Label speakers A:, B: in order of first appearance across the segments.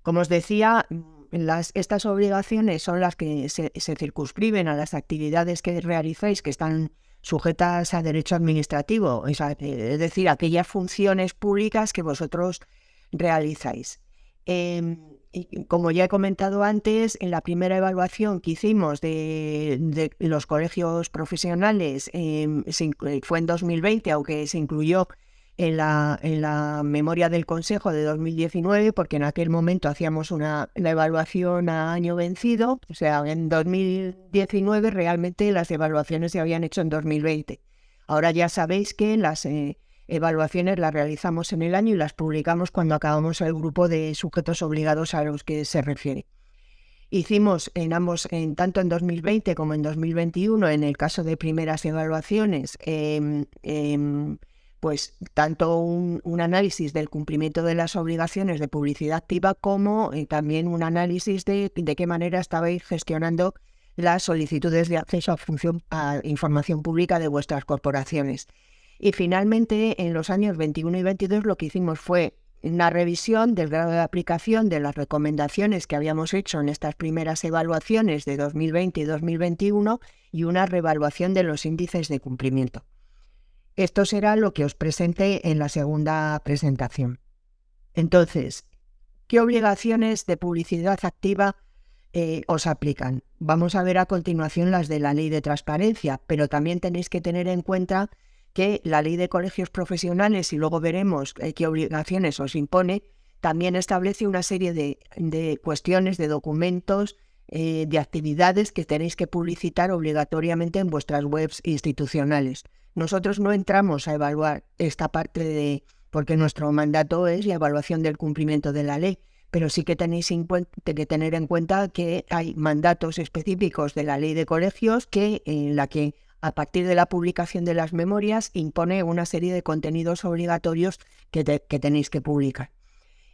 A: Como os decía, estas obligaciones son las que se circunscriben a las actividades que realizáis, que están sujetas a derecho administrativo, es decir, aquellas funciones públicas que vosotros realizáis. Y como ya he comentado antes, en la primera evaluación que hicimos de los colegios profesionales fue en 2020, aunque se incluyó en la memoria del Consejo de 2019, porque en aquel momento hacíamos la evaluación a año vencido. O sea, en 2019 realmente las evaluaciones se habían hecho en 2020. Ahora ya sabéis que las evaluaciones las realizamos en el año y las publicamos cuando acabamos el grupo de sujetos obligados a los que se refiere. Hicimos tanto en 2020 como en 2021, en el caso de primeras evaluaciones, pues tanto un análisis del cumplimiento de las obligaciones de publicidad activa como también un análisis de qué manera estabais gestionando las solicitudes de acceso a información pública de vuestras corporaciones. Y finalmente, en los años 21 y 22, lo que hicimos fue una revisión del grado de aplicación de las recomendaciones que habíamos hecho en estas primeras evaluaciones de 2020 y 2021 y una reevaluación de los índices de cumplimiento. Esto será lo que os presenté en la segunda presentación. Entonces, ¿qué obligaciones de publicidad activa os aplican? Vamos a ver a continuación las de la Ley de Transparencia, pero también tenéis que tener en cuenta que la Ley de Colegios Profesionales, y luego veremos qué obligaciones os impone, también establece una serie de cuestiones, de documentos, de actividades que tenéis que publicitar obligatoriamente en vuestras webs institucionales. Nosotros no entramos a evaluar esta parte porque nuestro mandato es la evaluación del cumplimiento de la ley, pero sí que tenéis que tener en cuenta que hay mandatos específicos de la Ley de Colegios en la que a partir de la publicación de las memorias impone una serie de contenidos obligatorios que tenéis que publicar.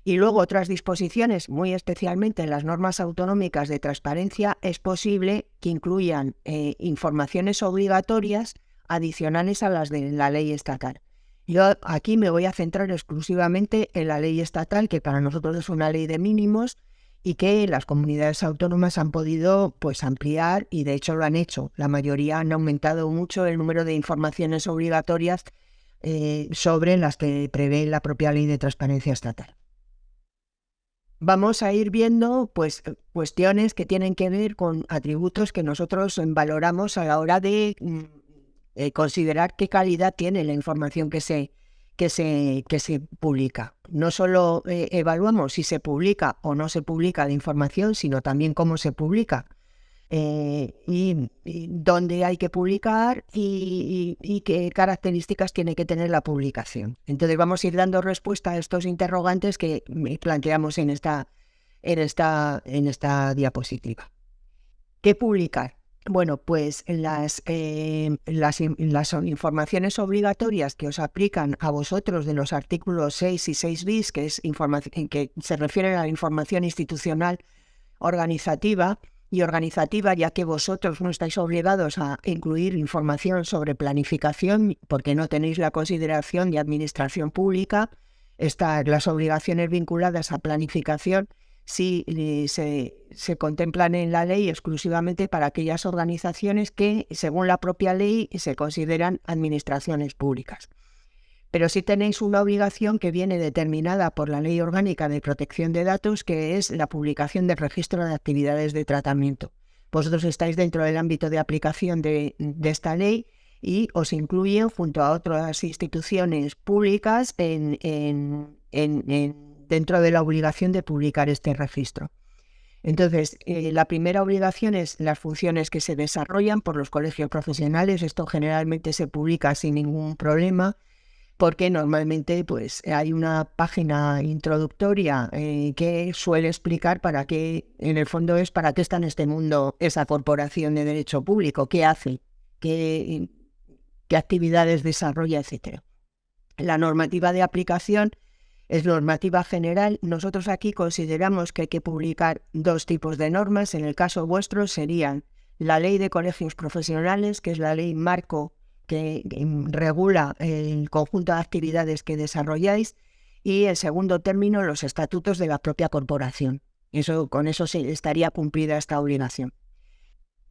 A: Y luego otras disposiciones, muy especialmente en las normas autonómicas de transparencia, es posible que incluyan informaciones obligatorias adicionales a las de la ley estatal. Yo aquí me voy a centrar exclusivamente en la ley estatal, que para nosotros es una ley de mínimos y que las comunidades autónomas han podido ampliar, y de hecho lo han hecho. La mayoría han aumentado mucho el número de informaciones obligatorias sobre las que prevé la propia ley de transparencia estatal. Vamos a ir viendo cuestiones que tienen que ver con atributos que nosotros valoramos a la hora de considerar qué calidad tiene la información que se publica. No solo evaluamos si se publica o no se publica la información, sino también cómo se publica, y dónde hay que publicar y qué características tiene que tener la publicación. Entonces vamos a ir dando respuesta a estos interrogantes que planteamos en esta diapositiva. ¿Qué publicar? Bueno, pues las informaciones obligatorias que os aplican a vosotros de los artículos 6 y 6 bis, que se refieren a la información institucional organizativa, ya que vosotros no estáis obligados a incluir información sobre planificación porque no tenéis la consideración de administración pública. Las obligaciones vinculadas a planificación sí se contemplan en la ley exclusivamente para aquellas organizaciones que, según la propia ley, se consideran administraciones públicas. Pero sí tenéis una obligación que viene determinada por la Ley Orgánica de Protección de Datos, que es la publicación del registro de actividades de tratamiento. Vosotros estáis dentro del ámbito de aplicación de esta ley y os incluyen junto a otras instituciones públicas dentro de la obligación de publicar este registro. Entonces, la primera obligación es las funciones que se desarrollan por los colegios profesionales. Esto generalmente se publica sin ningún problema, porque normalmente hay una página introductoria que suele explicar para qué, en el fondo es para qué está en este mundo esa corporación de derecho público, qué hace, qué actividades desarrolla, etc. La normativa de aplicación es normativa general. Nosotros aquí consideramos que hay que publicar dos tipos de normas. En el caso vuestro serían la Ley de Colegios Profesionales, que es la ley marco que regula el conjunto de actividades que desarrolláis, y en segundo término los estatutos de la propia corporación. Con eso estaría cumplida esta obligación.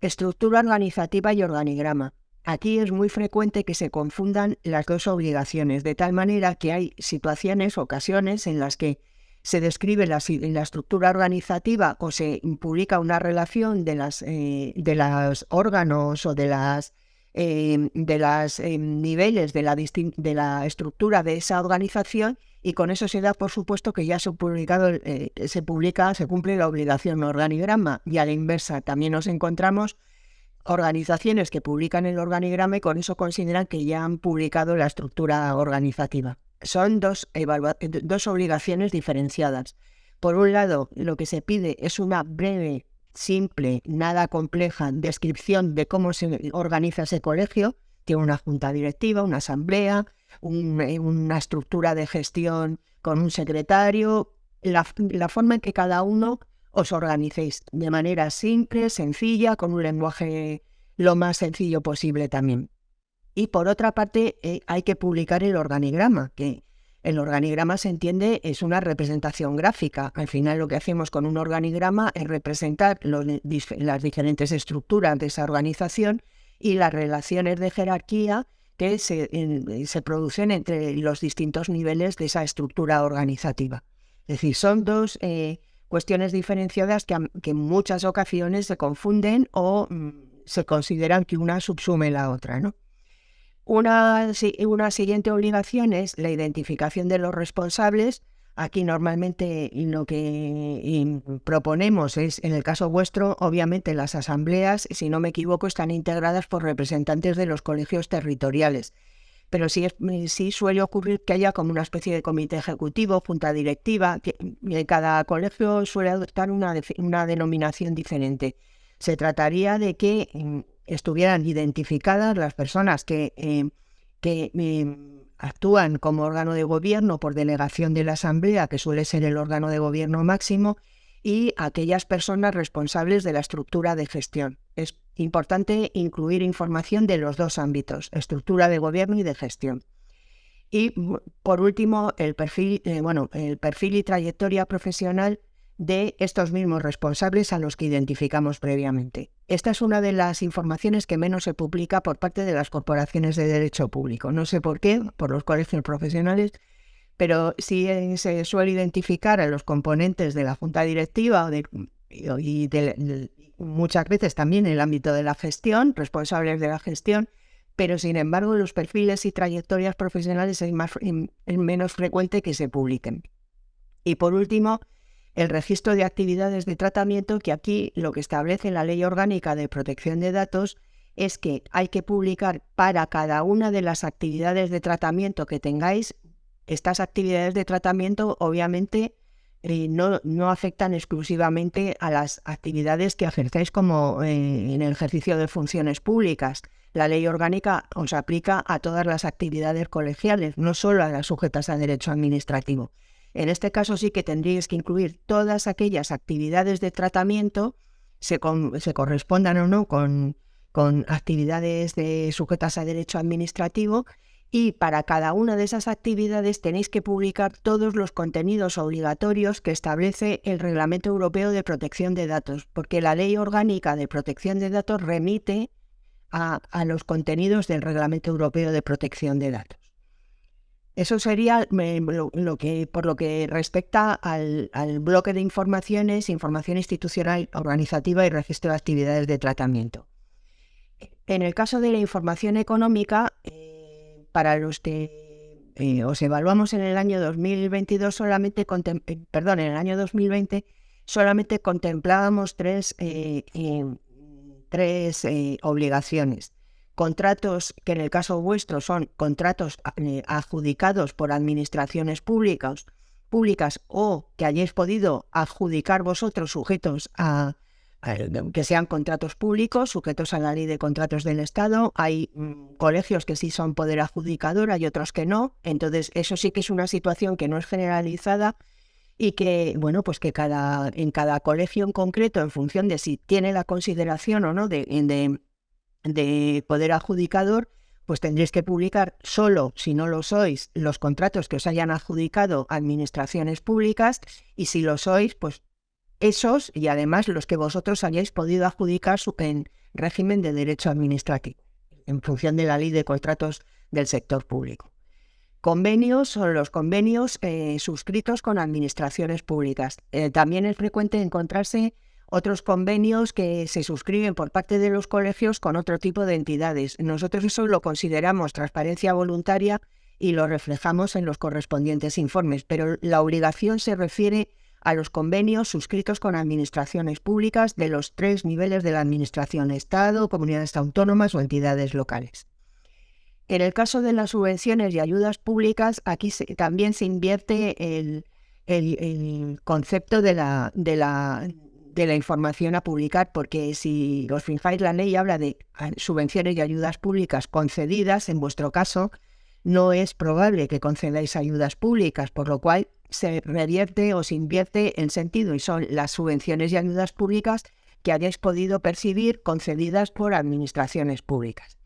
A: Estructura organizativa y organigrama. Aquí es muy frecuente que se confundan las dos obligaciones, de tal manera que hay ocasiones en las que se describe la estructura organizativa o se publica una relación de los órganos o de los niveles de la estructura de esa organización, y con eso se da por supuesto que ya se cumple la obligación organigrama, y a la inversa también nos encontramos organizaciones que publican el organigrama y con eso consideran que ya han publicado la estructura organizativa. Son dos obligaciones diferenciadas. Por un lado, lo que se pide es una breve, simple, nada compleja descripción de cómo se organiza ese colegio. Tiene una junta directiva, una asamblea, una estructura de gestión con un secretario, la forma en que cada uno os organicéis de manera simple, sencilla, con un lenguaje lo más sencillo posible también. Y por otra parte, hay que publicar el organigrama, que el organigrama se entiende es una representación gráfica. Al final lo que hacemos con un organigrama es representar las diferentes estructuras de esa organización y las relaciones de jerarquía que se producen entre los distintos niveles de esa estructura organizativa. Es decir, son dos cuestiones diferenciadas que en muchas ocasiones se confunden o se consideran que una subsume la otra, ¿no? Una siguiente obligación es la identificación de los responsables. Aquí normalmente lo que proponemos es, en el caso vuestro, obviamente las asambleas, si no me equivoco, están integradas por representantes de los colegios territoriales. Pero sí suele ocurrir que haya como una especie de comité ejecutivo, junta directiva, que cada colegio suele adoptar una denominación diferente. Se trataría de que estuvieran identificadas las personas que actúan como órgano de gobierno por delegación de la asamblea, que suele ser el órgano de gobierno máximo, y aquellas personas responsables de la estructura de gestión. Es importante incluir información de los dos ámbitos, estructura de gobierno y de gestión. Y por último, el perfil y trayectoria profesional de estos mismos responsables a los que identificamos previamente. Esta es una de las informaciones que menos se publica por parte de las corporaciones de derecho público. No sé por qué, por los colegios profesionales, pero sí se suele identificar a los componentes de la junta directiva y muchas veces también en el ámbito de la gestión, responsables de la gestión, pero sin embargo los perfiles y trayectorias profesionales es menos frecuente que se publiquen. Y por último, el registro de actividades de tratamiento, que aquí lo que establece la Ley Orgánica de Protección de Datos es que hay que publicar para cada una de las actividades de tratamiento que tengáis. Estas actividades de tratamiento obviamente no afectan exclusivamente a las actividades que ejercéis como en el ejercicio de funciones públicas. La ley orgánica os aplica a todas las actividades colegiales, no solo a las sujetas a derecho administrativo. En este caso sí que tendríais que incluir todas aquellas actividades de tratamiento, se correspondan o no con actividades sujetas a derecho administrativo, y para cada una de esas actividades tenéis que publicar todos los contenidos obligatorios que establece el Reglamento Europeo de Protección de Datos, porque la Ley Orgánica de Protección de Datos remite a los contenidos del Reglamento Europeo de Protección de Datos. Eso sería por lo que respecta al bloque de informaciones, información institucional, organizativa y registro de actividades de tratamiento. En el caso de la información económica, para los que os evaluamos en el año 2022 en el año 2020 solamente contemplábamos tres obligaciones. Contratos que en el caso vuestro son contratos adjudicados por administraciones públicas o que hayáis podido adjudicar vosotros sujetos a que sean contratos públicos, sujetos a la ley de contratos del Estado. Hay colegios que sí son poder adjudicador, hay otros que no. Entonces, eso sí que es una situación que no es generalizada y que, bueno, pues que en cada colegio en concreto, en función de si tiene la consideración o no de poder adjudicador, pues tendréis que publicar solo, si no lo sois, los contratos que os hayan adjudicado administraciones públicas, y si lo sois, pues esos y además los que vosotros hayáis podido adjudicar en régimen de derecho administrativo, en función de la ley de contratos del sector público. Convenios son los convenios suscritos con administraciones públicas. También es frecuente encontrarse otros convenios que se suscriben por parte de los colegios con otro tipo de entidades. Nosotros eso lo consideramos transparencia voluntaria y lo reflejamos en los correspondientes informes, pero la obligación se refiere a los convenios suscritos con administraciones públicas de los 3 niveles de la administración: Estado, comunidades autónomas o entidades locales. En el caso de las subvenciones y ayudas públicas, aquí también se invierte el concepto de la información a publicar, porque si os fijáis, la ley habla de subvenciones y ayudas públicas concedidas. En vuestro caso, no es probable que concedáis ayudas públicas, por lo cual se revierte o se invierte el sentido, y son las subvenciones y ayudas públicas que hayáis podido percibir concedidas por administraciones públicas.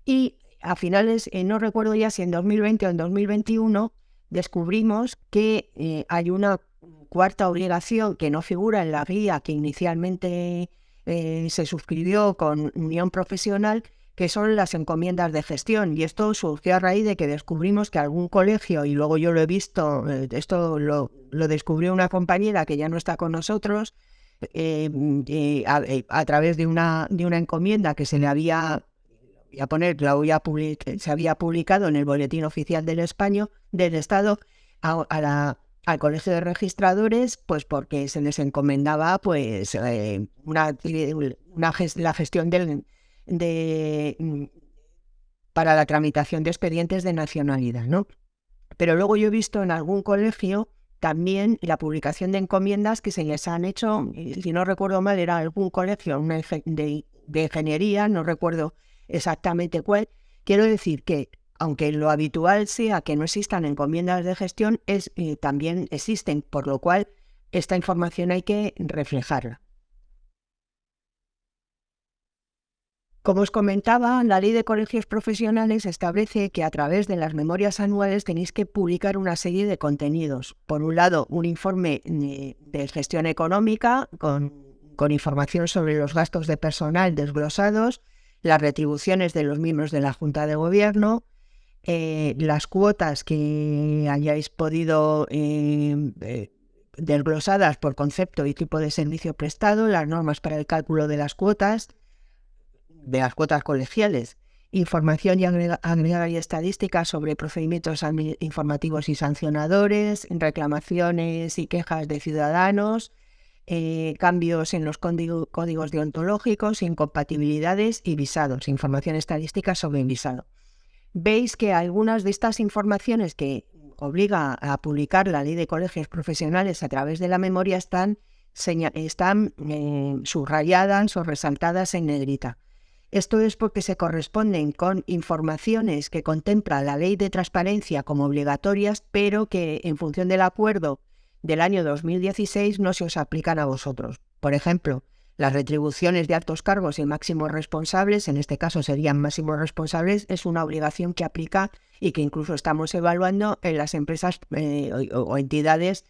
A: Y a finales, no recuerdo ya si en 2020 o en 2021, descubrimos que hay una cuarta obligación que no figura en la guía que inicialmente se suscribió con Unión Profesional, que son las encomiendas de gestión. Y esto surgió a raíz de que descubrimos que algún colegio, y luego yo lo he visto, esto lo descubrió una compañera que ya no está con nosotros, a través de una encomienda que se le había se había publicado en el Boletín Oficial del Estado al Colegio de Registradores, pues porque se les encomendaba pues la gestión para la tramitación de expedientes de nacionalidad, ¿no? Pero luego yo he visto en algún colegio también la publicación de encomiendas que se les han hecho, si no recuerdo mal, era algún colegio de ingeniería, no recuerdo exactamente cuál. Quiero decir que, aunque lo habitual sea que no existan encomiendas de gestión, también existen, por lo cual esta información hay que reflejarla. Como os comentaba, la Ley de Colegios Profesionales establece que a través de las memorias anuales tenéis que publicar una serie de contenidos. Por un lado, un informe de gestión económica con información sobre los gastos de personal desglosados, las retribuciones de los miembros de la Junta de Gobierno, las cuotas que hayáis podido desglosadas por concepto y tipo de servicio prestado, las normas para el cálculo de las cuotas colegiales, información agregada y estadística sobre procedimientos informativos y sancionadores, reclamaciones y quejas de ciudadanos, cambios en los códigos deontológicos, incompatibilidades y visados, información estadística sobre visado. Veis que algunas de estas informaciones que obliga a publicar la Ley de Colegios Profesionales a través de la memoria están subrayadas o resaltadas en negrita. Esto es porque se corresponden con informaciones que contempla la Ley de Transparencia como obligatorias, pero que en función del acuerdo del año 2016 no se os aplican a vosotros. Por ejemplo, las retribuciones de altos cargos y máximos responsables, en este caso serían máximos responsables, es una obligación que aplica y que incluso estamos evaluando en las empresas o entidades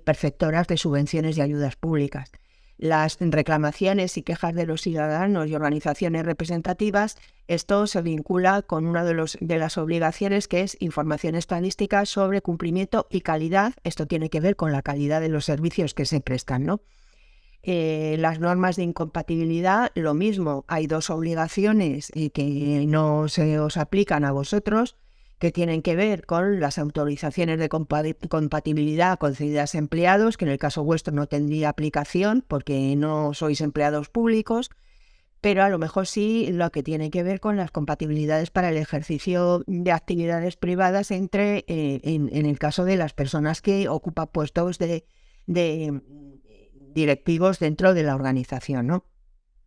A: perceptoras de subvenciones y ayudas públicas. Las reclamaciones y quejas de los ciudadanos y organizaciones representativas, esto se vincula con una de las obligaciones, que es información estadística sobre cumplimiento y calidad. Esto tiene que ver con la calidad de los servicios que se prestan, ¿no? Las normas de incompatibilidad, lo mismo. Hay 2 obligaciones que no se os aplican a vosotros, que tienen que ver con las autorizaciones de compatibilidad concedidas a empleados, que en el caso vuestro no tendría aplicación porque no sois empleados públicos, pero a lo mejor sí lo que tiene que ver con las compatibilidades para el ejercicio de actividades privadas en el caso de las personas que ocupan puestos de directivos dentro de la organización, ¿no?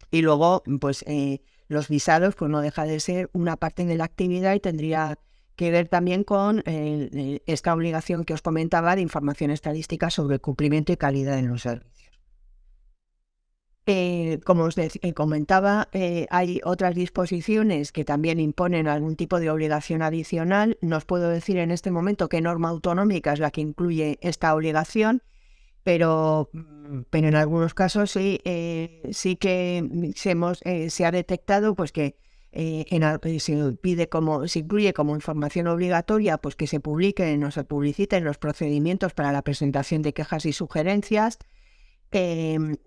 A: Y luego, pues los visados, pues no deja de ser una parte de la actividad y tendría que ver también con esta obligación que os comentaba de información estadística sobre el cumplimiento y calidad en los servicios. como os comentaba, hay otras disposiciones que también imponen algún tipo de obligación adicional. No os puedo decir en este momento qué norma autonómica es la que incluye esta obligación, pero en algunos casos sí que se ha detectado pues que se incluye como información obligatoria pues que se publiquen o se publiciten los procedimientos para la presentación de quejas y sugerencias, que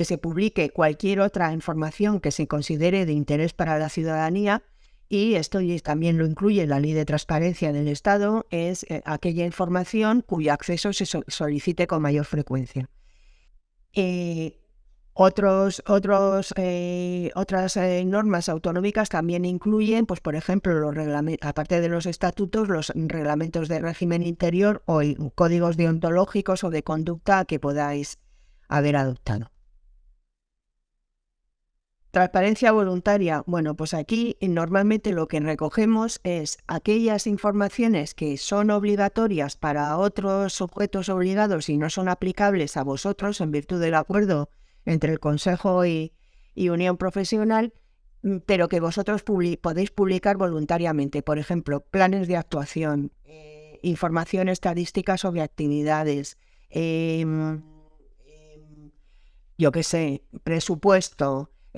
A: se publique cualquier otra información que se considere de interés para la ciudadanía, y esto también lo incluye la Ley de Transparencia del Estado, es aquella información cuyo acceso se solicite con mayor frecuencia. Otras normas autonómicas también incluyen, pues por ejemplo, aparte de los estatutos, los reglamentos de régimen interior o códigos deontológicos o de conducta que podáis haber adoptado. Transparencia voluntaria. Bueno, pues aquí normalmente lo que recogemos es aquellas informaciones que son obligatorias para otros sujetos obligados y no son aplicables a vosotros en virtud del acuerdo entre el Consejo y Unión Profesional, pero que vosotros podéis publicar voluntariamente. Por ejemplo, planes de actuación, información estadística sobre actividades, yo qué sé, el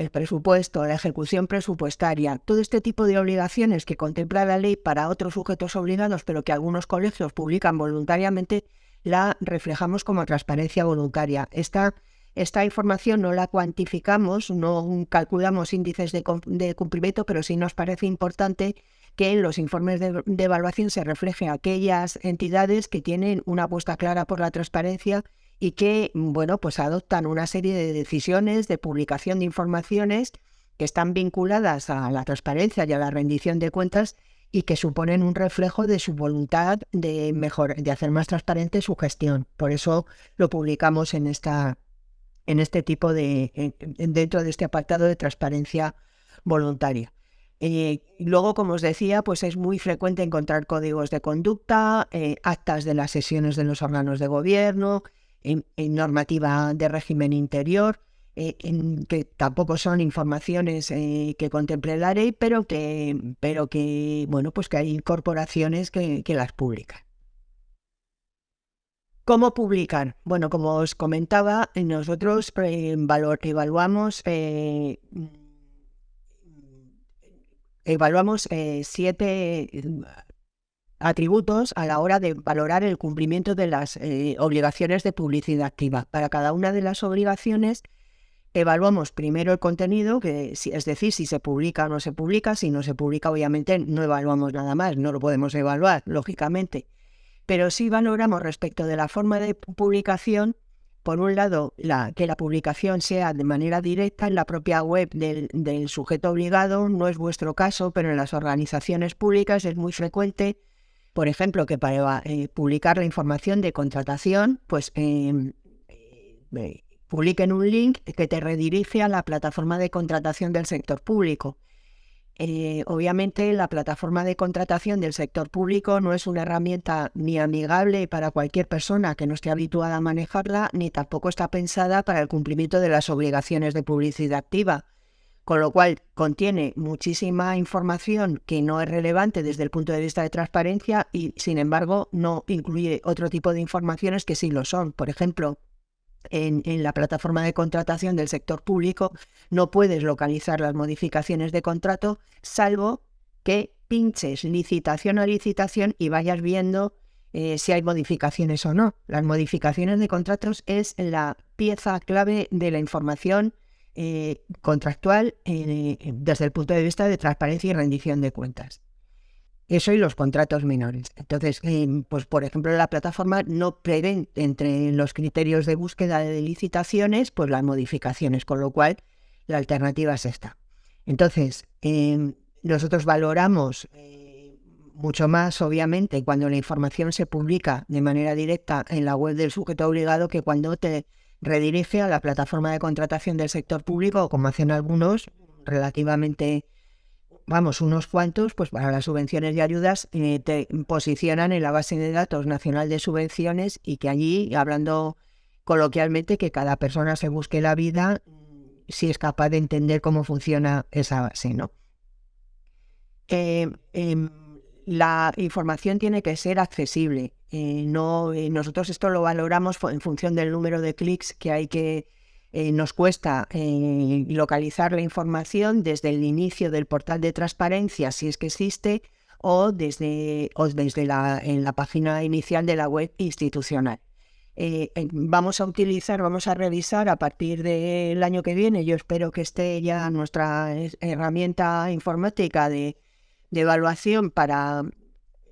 A: presupuesto, la ejecución presupuestaria, todo este tipo de obligaciones que contempla la ley para otros sujetos obligados, pero que algunos colegios publican voluntariamente, la reflejamos como transparencia voluntaria. Esta información no la cuantificamos, no calculamos índices de cumplimiento, pero sí nos parece importante que en los informes de evaluación se refleje aquellas entidades que tienen una apuesta clara por la transparencia y que, bueno, pues adoptan una serie de decisiones de publicación de informaciones que están vinculadas a la transparencia y a la rendición de cuentas y que suponen un reflejo de su voluntad de hacer más transparente su gestión. Por eso lo publicamos dentro de este apartado de transparencia voluntaria. Luego, como os decía, pues es muy frecuente encontrar códigos de conducta, actas de las sesiones de los órganos de gobierno, en normativa de régimen interior, que tampoco son informaciones que contemple la ley, pero que bueno, pues que hay corporaciones que las publican. ¿Cómo publicar? Bueno, como os comentaba, nosotros evaluamos 7 atributos a la hora de valorar el cumplimiento de las obligaciones de publicidad activa. Para cada una de las obligaciones evaluamos primero el contenido, es decir, si se publica o no se publica. Si no se publica, obviamente no evaluamos nada más, no lo podemos evaluar, lógicamente. Pero sí valoramos respecto de la forma de publicación, por un lado, que la publicación sea de manera directa en la propia web del sujeto obligado. No es vuestro caso, pero en las organizaciones públicas es muy frecuente, por ejemplo, que para publicar la información de contratación, pues publiquen un link que te redirige a la plataforma de contratación del sector público. Obviamente la plataforma de contratación del sector público no es una herramienta ni amigable para cualquier persona que no esté habituada a manejarla, ni tampoco está pensada para el cumplimiento de las obligaciones de publicidad activa, con lo cual contiene muchísima información que no es relevante desde el punto de vista de transparencia y, sin embargo, no incluye otro tipo de informaciones que sí lo son. Por ejemplo, en la plataforma de contratación del sector público no puedes localizar las modificaciones de contrato, salvo que pinches licitación a licitación y vayas viendo si hay modificaciones o no. Las modificaciones de contratos es la pieza clave de la información contractual desde el punto de vista de transparencia y rendición de cuentas. Eso y los contratos menores. Entonces, pues por ejemplo, la plataforma no prevé entre los criterios de búsqueda de licitaciones, pues las modificaciones, con lo cual la alternativa es esta. Entonces, nosotros valoramos mucho más, obviamente, cuando la información se publica de manera directa en la web del sujeto obligado que cuando te redirige a la plataforma de contratación del sector público, como hacen algunos, relativamente, unos cuantos, pues para las subvenciones y ayudas te posicionan en la base de datos nacional de subvenciones y que allí, hablando coloquialmente, que cada persona se busque la vida si es capaz de entender cómo funciona esa base, ¿no? La información tiene que ser accesible. Nosotros esto lo valoramos en función del número de clics que hay que nos cuesta localizar la información desde el inicio del portal de transparencia, si es que existe, o desde en la página inicial de la web institucional. Vamos a revisar a partir del año que viene, yo espero que esté ya nuestra herramienta informática de evaluación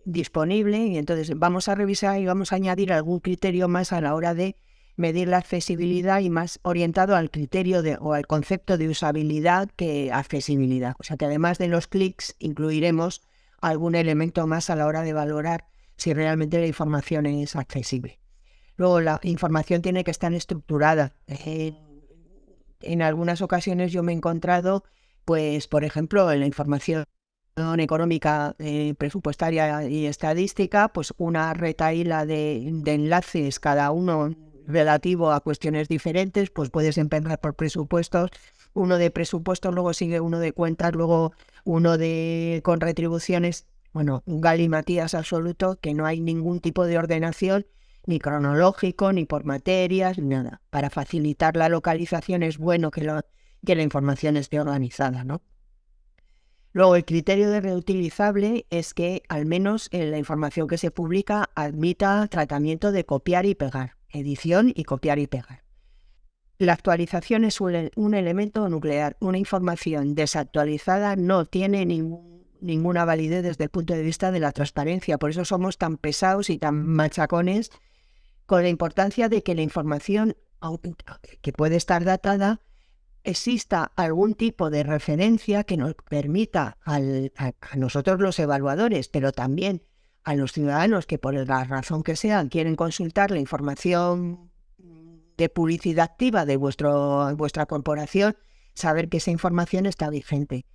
A: disponible, y entonces vamos a revisar y vamos a añadir algún criterio más a la hora de medir la accesibilidad y más orientado al criterio o al concepto de usabilidad que accesibilidad. O sea que además de los clics incluiremos algún elemento más a la hora de valorar si realmente la información es accesible. Luego, la información tiene que estar estructurada. En algunas ocasiones yo me he encontrado, pues, por ejemplo, en la información económica, presupuestaria y estadística, pues una retahíla de enlaces, cada uno relativo a cuestiones diferentes. Pues puedes empezar por presupuestos, uno de presupuestos, luego sigue uno de cuentas, luego uno con retribuciones. Bueno, un galimatías absoluto, que no hay ningún tipo de ordenación, ni cronológico, ni por materias, ni nada. Para facilitar la localización es bueno que la información esté organizada, ¿no? Luego, el criterio de reutilizable es que al menos la información que se publica admita tratamiento de copiar y pegar, edición y copiar y pegar. La actualización es un elemento nuclear. Una información desactualizada no tiene ninguna validez desde el punto de vista de la transparencia. Por eso somos tan pesados y tan machacones con la importancia de que la información, que puede estar datada, exista algún tipo de referencia que nos permita a nosotros los evaluadores, pero también a los ciudadanos que por la razón que sea quieren consultar la información de publicidad activa de vuestra corporación, saber que esa información está vigente.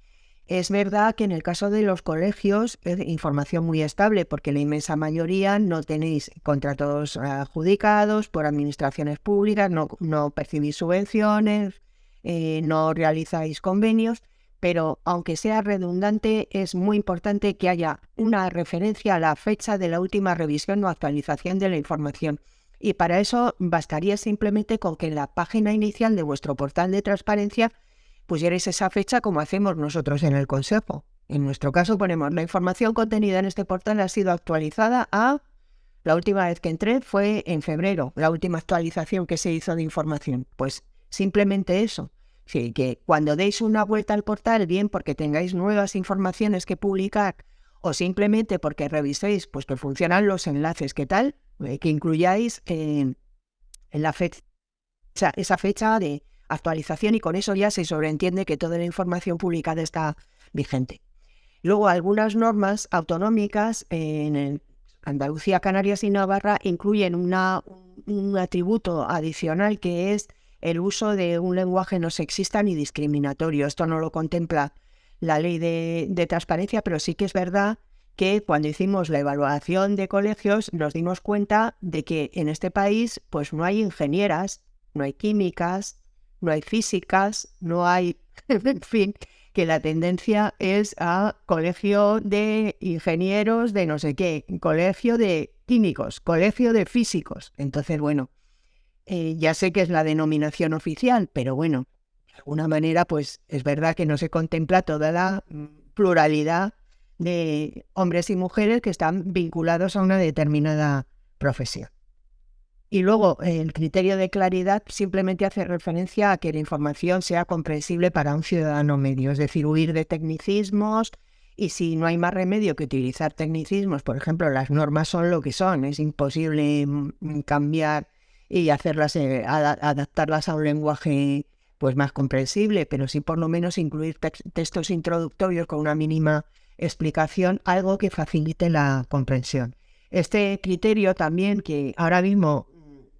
A: Es verdad que en el caso de los colegios es información muy estable, porque la inmensa mayoría no tenéis contratos adjudicados por administraciones públicas, no percibís subvenciones, no realizáis convenios, pero aunque sea redundante, es muy importante que haya una referencia a la fecha de la última revisión o actualización de la información. Y para eso bastaría simplemente con que en la página inicial de vuestro portal de transparencia pusierais esa fecha, como hacemos nosotros en el Consejo. En nuestro caso ponemos: la información contenida en este portal ha sido actualizada la última vez que entré fue en febrero, la última actualización que se hizo de información. Pues simplemente eso. Sí, que cuando deis una vuelta al portal, bien porque tengáis nuevas informaciones que publicar o simplemente porque reviséis pues que funcionan los enlaces, ¿qué tal? Que incluyáis en la fecha, esa fecha de actualización, y con eso ya se sobreentiende que toda la información publicada está vigente. Luego, algunas normas autonómicas en Andalucía, Canarias y Navarra incluyen un atributo adicional, que es el uso de un lenguaje no sexista ni discriminatorio. Esto no lo contempla la ley de transparencia, pero sí que es verdad que cuando hicimos la evaluación de colegios nos dimos cuenta de que en este país pues no hay ingenieras, no hay químicas, no hay físicas, no hay, en fin, que la tendencia es a colegio de ingenieros de no sé qué, colegio de químicos, colegio de físicos. Entonces, bueno, ya sé que es la denominación oficial, pero bueno, de alguna manera pues es verdad que no se contempla toda la pluralidad de hombres y mujeres que están vinculados a una determinada profesión. Y luego, el criterio de claridad simplemente hace referencia a que la información sea comprensible para un ciudadano medio, es decir, huir de tecnicismos, y si no hay más remedio que utilizar tecnicismos, por ejemplo, las normas son lo que son, es imposible cambiar y hacerlas, adaptarlas a un lenguaje pues más comprensible, pero sí por lo menos incluir textos introductorios con una mínima explicación, algo que facilite la comprensión. Este criterio también, que ahora mismo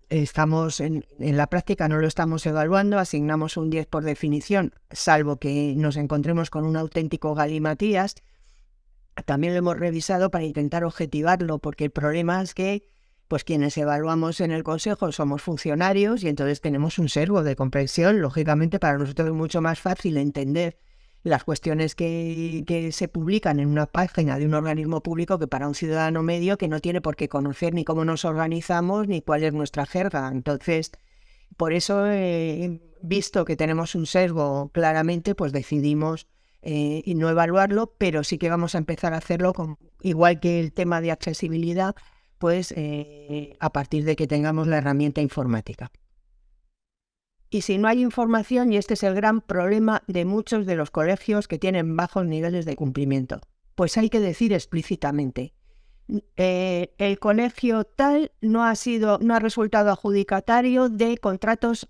A: estamos en la práctica, no lo estamos evaluando, asignamos un 10 por definición, salvo que nos encontremos con un auténtico galimatías. También lo hemos revisado para intentar objetivarlo, porque el problema es que pues quienes evaluamos en el consejo somos funcionarios y entonces tenemos un sesgo de comprensión. Lógicamente, para nosotros es mucho más fácil entender las cuestiones que se publican en una página de un organismo público que para un ciudadano medio que no tiene por qué conocer ni cómo nos organizamos ni cuál es nuestra jerga. Entonces, por eso, visto que tenemos un sesgo claramente, pues decidimos no evaluarlo, pero sí que vamos a empezar a hacerlo, igual que el tema de accesibilidad, pues a partir de que tengamos la herramienta informática. Y si no hay información, y este es el gran problema de muchos de los colegios que tienen bajos niveles de cumplimiento, pues hay que decir explícitamente, el colegio tal no ha resultado adjudicatario de contratos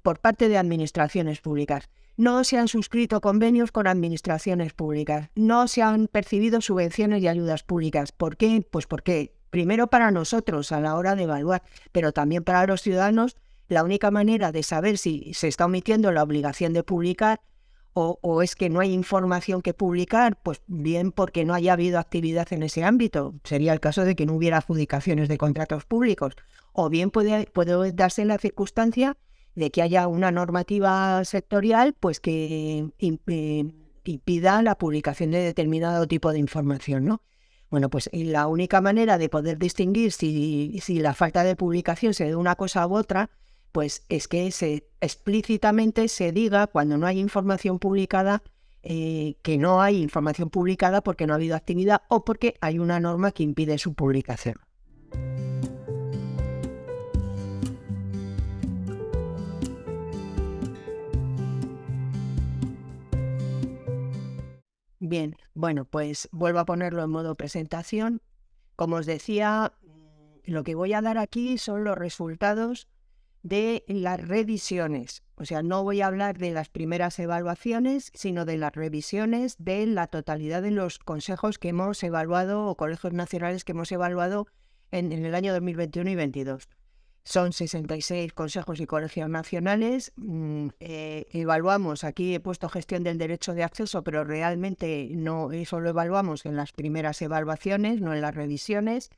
A: por parte de administraciones públicas. No se han suscrito convenios con administraciones públicas. No se han percibido subvenciones y ayudas públicas. ¿Por qué? Pues porque, primero para nosotros a la hora de evaluar, pero también para los ciudadanos, la única manera de saber si se está omitiendo la obligación de publicar o es que no hay información que publicar, pues bien porque no haya habido actividad en ese ámbito. Sería el caso de que no hubiera adjudicaciones de contratos públicos. O bien puede darse la circunstancia de que haya una normativa sectorial pues que impida la publicación de determinado tipo de información, ¿no? Bueno, pues la única manera de poder distinguir si la falta de publicación se debe a una cosa u otra, pues es que explícitamente se diga cuando no hay información publicada que no hay información publicada porque no ha habido actividad o porque hay una norma que impide su publicación. Bien, bueno, pues vuelvo a ponerlo en modo presentación. Como os decía, lo que voy a dar aquí son los resultados de las revisiones. O sea, no voy a hablar de las primeras evaluaciones, sino de las revisiones de la totalidad de los consejos que hemos evaluado o colegios nacionales que hemos evaluado en el año 2021 y 2022. Son 66 consejos y colegios nacionales. Evaluamos, aquí he puesto gestión del derecho de acceso, pero realmente no, eso lo evaluamos en las primeras evaluaciones, no en las revisiones.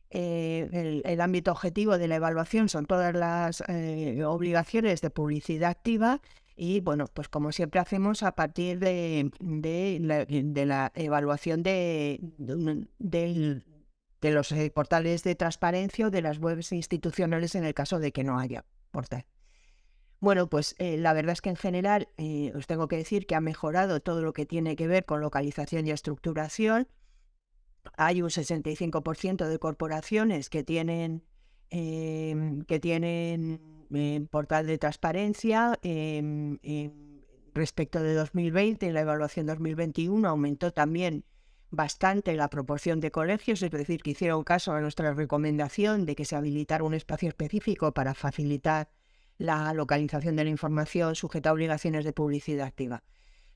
A: El ámbito objetivo de la evaluación son todas las obligaciones de publicidad activa y, bueno, pues como siempre hacemos a partir de la evaluación de los portales de transparencia o de las webs institucionales en el caso de que no haya portal. Bueno, pues la verdad es que en general os tengo que decir que ha mejorado todo lo que tiene que ver con localización y estructuración. Hay un 65% de corporaciones que tienen portal de transparencia. Respecto de 2020, en la evaluación 2021 aumentó también bastante la proporción de colegios, es decir, que hicieron caso a nuestra recomendación de que se habilitara un espacio específico para facilitar la localización de la información sujeta a obligaciones de publicidad activa.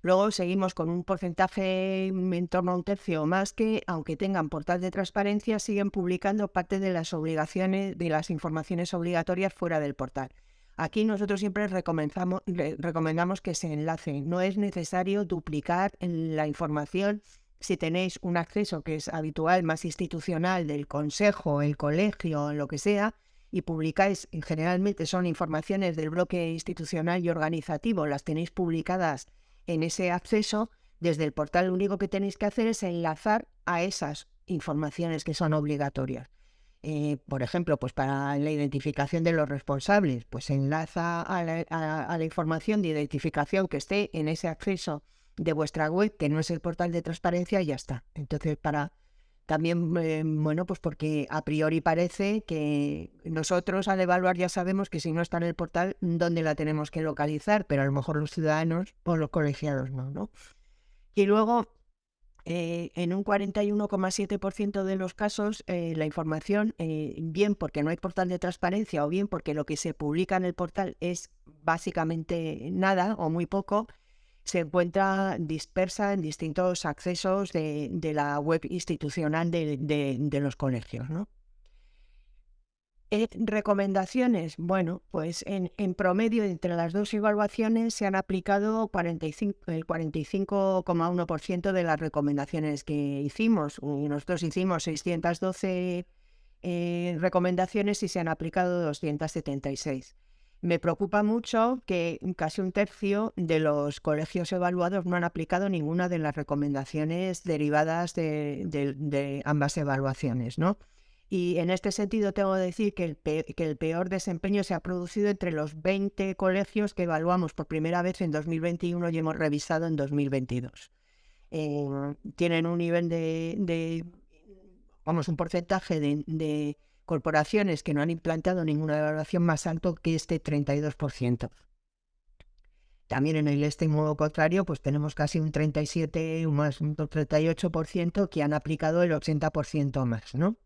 A: Luego seguimos con un porcentaje en torno a un tercio o más que, aunque tengan portal de transparencia, siguen publicando parte de las obligaciones, de las informaciones obligatorias fuera del portal. Aquí nosotros siempre recomendamos que se enlacen. No es necesario duplicar la información si tenéis un acceso que es habitual, más institucional, del consejo, el colegio, lo que sea, y publicáis, generalmente son informaciones del bloque institucional y organizativo, las tenéis publicadas en ese acceso. Desde el portal lo único que tenéis que hacer es enlazar a esas informaciones que son obligatorias. Por ejemplo, pues para la identificación de los responsables, pues enlaza a la información de identificación que esté en ese acceso de vuestra web, que no es el portal de transparencia, y ya está. Entonces, también, bueno, pues porque a priori parece que nosotros al evaluar ya sabemos que si no está en el portal, ¿dónde la tenemos que localizar? Pero a lo mejor los ciudadanos o los colegiados no. Y luego, en un 41,7% de los casos, la información, bien porque no hay portal de transparencia o bien porque lo que se publica en el portal es básicamente nada o muy poco, se encuentra dispersa en distintos accesos de la web institucional de los colegios, ¿no? Recomendaciones. Bueno, pues en promedio entre las dos evaluaciones se han aplicado el 45,1% de las recomendaciones que hicimos. Nosotros hicimos 612 recomendaciones y se han aplicado 276. Me preocupa mucho que casi un tercio de los colegios evaluados no han aplicado ninguna de las recomendaciones derivadas de ambas evaluaciones, ¿no? Y en este sentido tengo que decir que el peor desempeño se ha producido entre los 20 colegios que evaluamos por primera vez en 2021 y hemos revisado en 2022. Tienen un nivel un porcentaje de corporaciones que no han implantado ninguna evaluación más alto que este 32%. También en el modo contrario, pues tenemos casi un 37, más un 38% que han aplicado el 80% más, ¿no?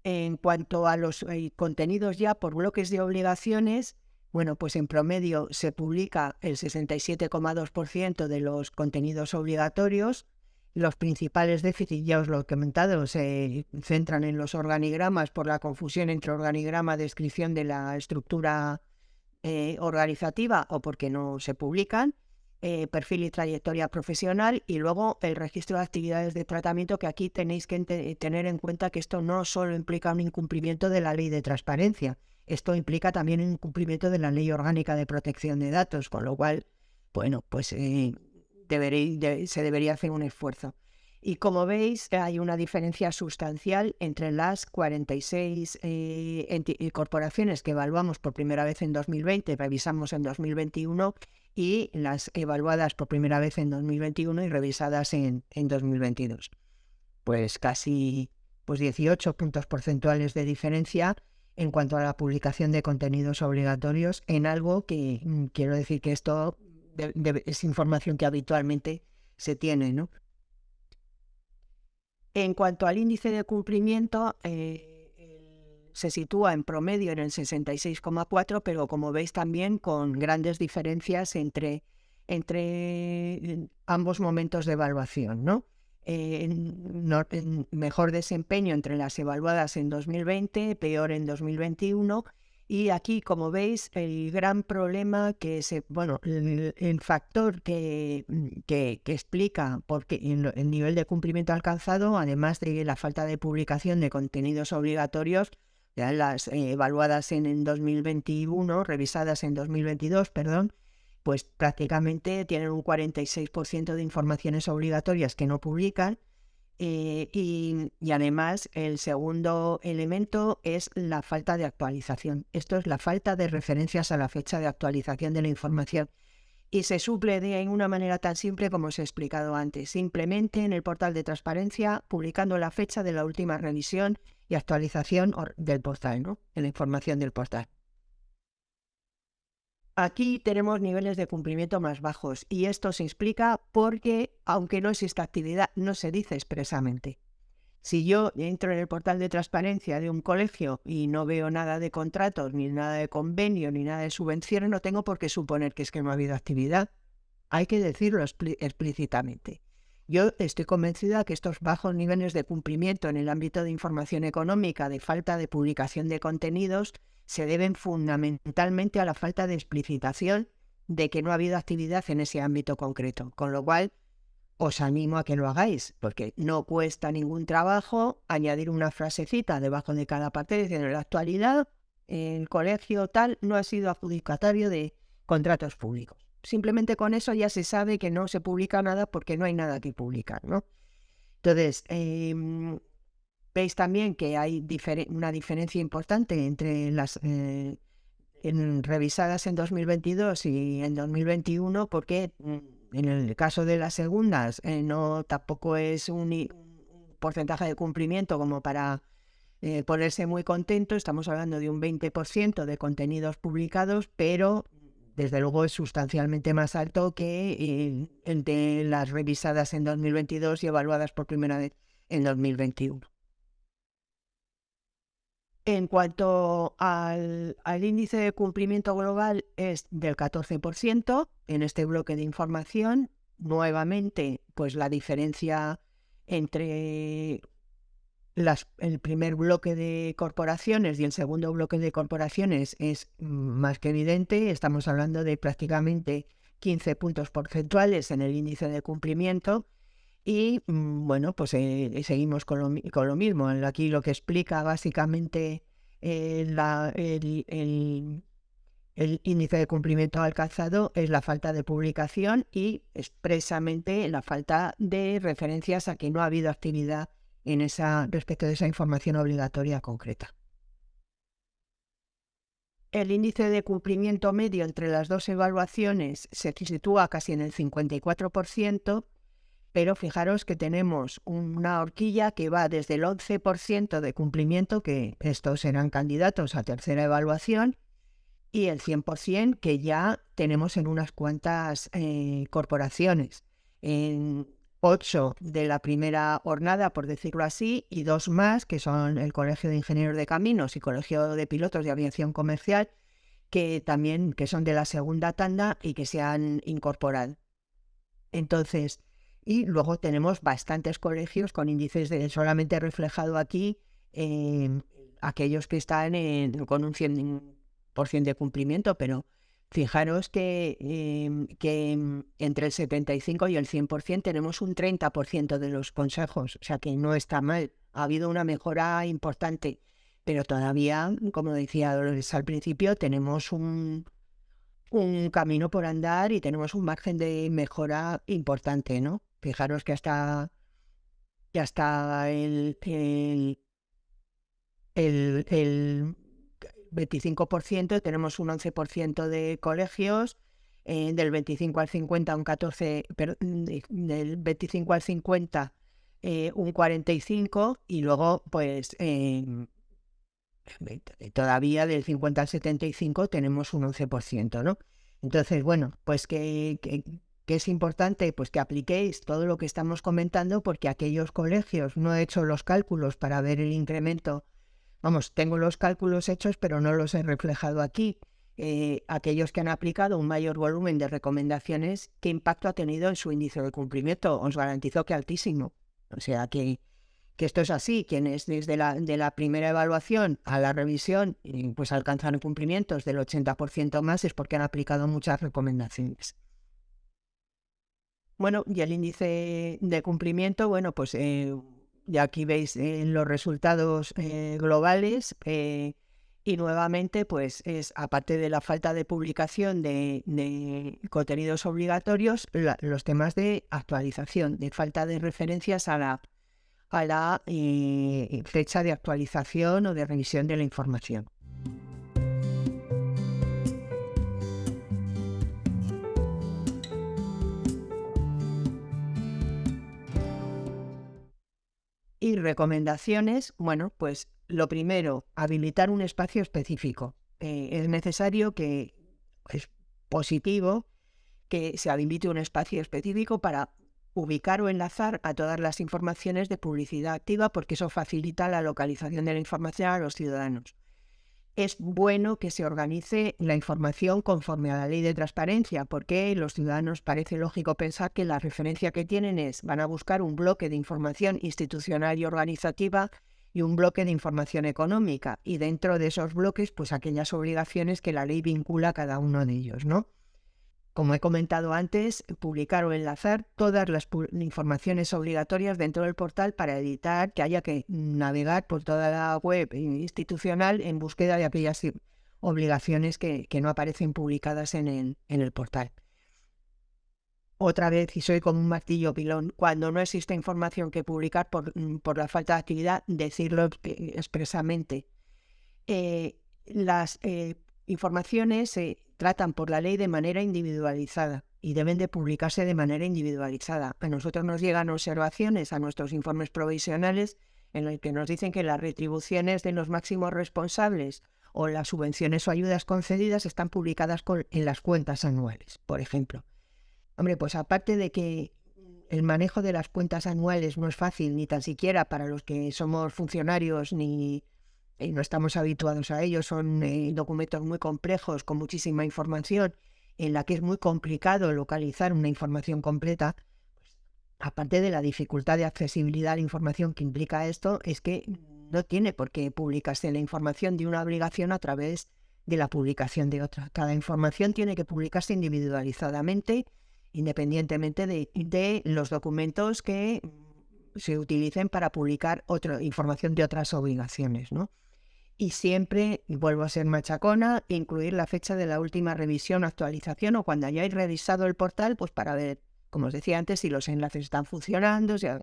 A: En cuanto a los contenidos ya por bloques de obligaciones, bueno, pues en promedio se publica el 67,2% de los contenidos obligatorios. Los principales déficits, ya os lo he comentado, se centran en los organigramas por la confusión entre organigrama, descripción de la estructura organizativa o porque no se publican. Perfil y trayectoria profesional, y luego el registro de actividades de tratamiento, que aquí tenéis que tener en cuenta que esto no solo implica un incumplimiento de la ley de transparencia, esto implica también un incumplimiento de la ley orgánica de protección de datos, con lo cual, bueno, pues se debería hacer un esfuerzo. Y como veis, hay una diferencia sustancial entre las 46 corporaciones que evaluamos por primera vez en 2020, revisamos en 2021, y las evaluadas por primera vez en 2021 y revisadas en 2022. Pues casi 18 puntos porcentuales de diferencia en cuanto a la publicación de contenidos obligatorios, en algo que quiero decir que esto es información que habitualmente se tiene, ¿no? En cuanto al índice de cumplimiento, se sitúa en promedio en el 66,4, pero como veis también con grandes diferencias entre ambos momentos de evaluación, ¿no? Mejor desempeño entre las evaluadas en 2020, peor en 2021. Y aquí, como veis, el gran problema el factor que explica el nivel de cumplimiento alcanzado, además de la falta de publicación de contenidos obligatorios, ya las evaluadas en 2021, revisadas en 2022, pues prácticamente tienen un 46% de informaciones obligatorias que no publican. Y además el segundo elemento es la falta de actualización. Esto es la falta de referencias a la fecha de actualización de la información. Y se suple de una manera tan simple como os he explicado antes, simplemente en el portal de transparencia, publicando la fecha de la última revisión y actualización del portal, ¿no? En la información del portal. Aquí tenemos niveles de cumplimiento más bajos, y esto se explica porque, aunque no exista actividad, no se dice expresamente. Si yo entro en el portal de transparencia de un colegio y no veo nada de contratos, ni nada de convenio, ni nada de subvenciones, no tengo por qué suponer que es que no ha habido actividad. Hay que decirlo explícitamente. Yo estoy convencida que estos bajos niveles de cumplimiento en el ámbito de información económica, de falta de publicación de contenidos, se deben fundamentalmente a la falta de explicitación de que no ha habido actividad en ese ámbito concreto. Con lo cual, os animo a que lo hagáis, porque no cuesta ningún trabajo añadir una frasecita debajo de cada parte diciendo: en la actualidad el colegio tal no ha sido adjudicatario de contratos públicos. Simplemente con eso ya se sabe que no se publica nada porque no hay nada que publicar, ¿no? Entonces, veis también que hay una diferencia importante entre las revisadas en 2022 y en 2021, porque en el caso de las segundas no tampoco es un porcentaje de cumplimiento como para ponerse muy contento. Estamos hablando de un 20% de contenidos publicados, pero desde luego es sustancialmente más alto que el de las revisadas en 2022 y evaluadas por primera vez en 2021. En cuanto al índice de cumplimiento global, es del 14% en este bloque de información. Nuevamente, pues la diferencia entre el primer bloque de corporaciones y el segundo bloque de corporaciones es más que evidente. Estamos hablando de prácticamente 15 puntos porcentuales en el índice de cumplimiento. Y bueno, pues seguimos con lo mismo. Aquí lo que explica básicamente el índice de cumplimiento alcanzado es la falta de publicación y expresamente la falta de referencias a que no ha habido actividad respecto de esa información obligatoria concreta. El índice de cumplimiento medio entre las dos evaluaciones se sitúa casi en el 54%, pero fijaros que tenemos una horquilla que va desde el 11% de cumplimiento, que estos serán candidatos a tercera evaluación, y el 100% que ya tenemos en unas cuantas corporaciones. En 8 de la primera jornada, por decirlo así, y 2 más, que son el Colegio de Ingenieros de Caminos y Colegio de Pilotos de Aviación Comercial, que son de la segunda tanda y que se han incorporado. Entonces, y luego tenemos bastantes colegios con índices solamente reflejado aquí, aquellos que están con un 100% de cumplimiento, pero fijaros que entre el 75 y el 100% tenemos un 30% de los consejos, o sea que no está mal, ha habido una mejora importante, pero todavía, como decía Dolores al principio, tenemos un camino por andar y tenemos un margen de mejora importante, ¿no? Fijaros que hasta el 25% tenemos un 11% de colegios, del 25 al 50 un 14, del 25 al 50 un 45 y luego pues todavía del 50 al 75 tenemos un 11%, ¿no? Entonces, bueno, pues que es importante pues que apliquéis todo lo que estamos comentando, porque aquellos colegios, no he hecho los cálculos para ver el incremento, vamos, tengo los cálculos hechos, pero no los he reflejado aquí. Aquellos que han aplicado un mayor volumen de recomendaciones, ¿qué impacto ha tenido en su índice de cumplimiento? Os garantizo que altísimo. O sea que esto es así, quienes desde la primera evaluación a la revisión pues alcanzan cumplimientos del 80% más es porque han aplicado muchas recomendaciones. Bueno, y el índice de cumplimiento, bueno, pues ya aquí veis los resultados globales y nuevamente pues es, aparte de la falta de publicación de contenidos obligatorios, los temas de actualización, de falta de referencias a la fecha de actualización o de revisión de la información. Y recomendaciones, bueno, pues lo primero, habilitar un espacio específico. Es necesario es positivo que se habilite un espacio específico para ubicar o enlazar a todas las informaciones de publicidad activa, porque eso facilita la localización de la información a los ciudadanos. Es bueno que se organice la información conforme a la ley de transparencia, porque los ciudadanos parece lógico pensar que la referencia que tienen van a buscar un bloque de información institucional y organizativa y un bloque de información económica, y dentro de esos bloques, pues aquellas obligaciones que la ley vincula a cada uno de ellos, ¿no? Como he comentado antes, publicar o enlazar todas las informaciones obligatorias dentro del portal para evitar que haya que navegar por toda la web institucional en búsqueda de aquellas obligaciones que no aparecen publicadas en el portal. Otra vez, y soy como un martillo pilón, cuando no existe información que publicar por la falta de actividad, decirlo expresamente. Las informaciones se tratan por la ley de manera individualizada y deben de publicarse de manera individualizada. A nosotros nos llegan observaciones a nuestros informes provisionales en los que nos dicen que las retribuciones de los máximos responsables o las subvenciones o ayudas concedidas están publicadas en las cuentas anuales, por ejemplo. Hombre, pues aparte de que el manejo de las cuentas anuales no es fácil, ni tan siquiera para los que somos funcionarios ni no estamos habituados a ello, son documentos muy complejos con muchísima información en la que es muy complicado localizar una información completa. Aparte de la dificultad de accesibilidad a la información que implica esto, es que no tiene por qué publicarse la información de una obligación a través de la publicación de otra. Cada información tiene que publicarse individualizadamente independientemente de los documentos que se utilicen para publicar información de otras obligaciones, ¿no? Y siempre, vuelvo a ser machacona, incluir la fecha de la última revisión o actualización o cuando hayáis revisado el portal, pues para ver, como os decía antes, si los enlaces están funcionando. O sea,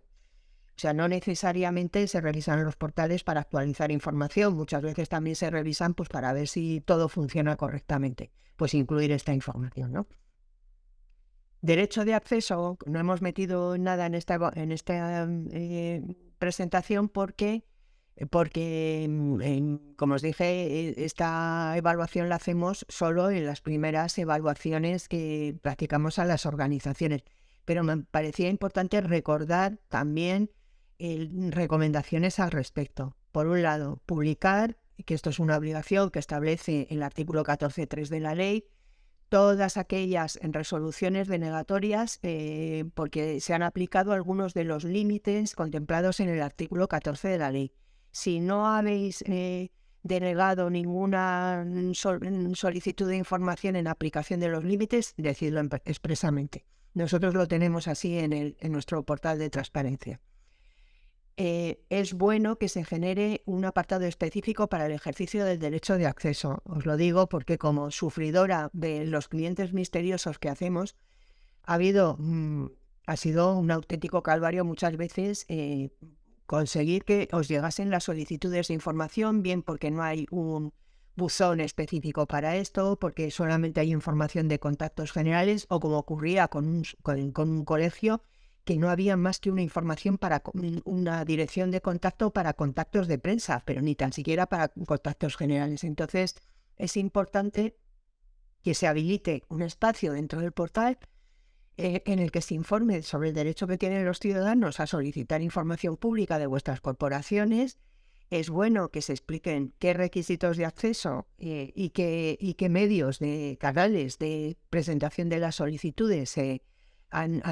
A: no necesariamente se revisan los portales para actualizar información. Muchas veces también se revisan pues para ver si todo funciona correctamente. Pues incluir esta información, ¿no? Derecho de acceso, no hemos metido nada en esta presentación porque como os dije, esta evaluación la hacemos solo en las primeras evaluaciones que practicamos a las organizaciones. Pero me parecía importante recordar también recomendaciones al respecto. Por un lado, publicar, que esto es una obligación que establece el artículo 14.3 de la ley, todas aquellas resoluciones denegatorias porque se han aplicado algunos de los límites contemplados en el artículo 14 de la ley. Si no habéis denegado ninguna solicitud de información en aplicación de los límites, decidlo expresamente. Nosotros lo tenemos así en nuestro portal de transparencia. Es bueno que se genere un apartado específico para el ejercicio del derecho de acceso. Os lo digo porque como sufridora de los clientes misteriosos que hacemos, ha sido un auténtico calvario muchas veces conseguir que os llegasen las solicitudes de información, bien porque no hay un buzón específico para esto, porque solamente hay información de contactos generales, o como ocurría con un colegio, que no había más que una información para una dirección de contacto para contactos de prensa, pero ni tan siquiera para contactos generales. Entonces, es importante que se habilite un espacio dentro del portal en el que se informe sobre el derecho que tienen los ciudadanos a solicitar información pública de vuestras corporaciones. Es bueno que se expliquen qué requisitos de acceso y qué medios de canales de presentación de las solicitudes se han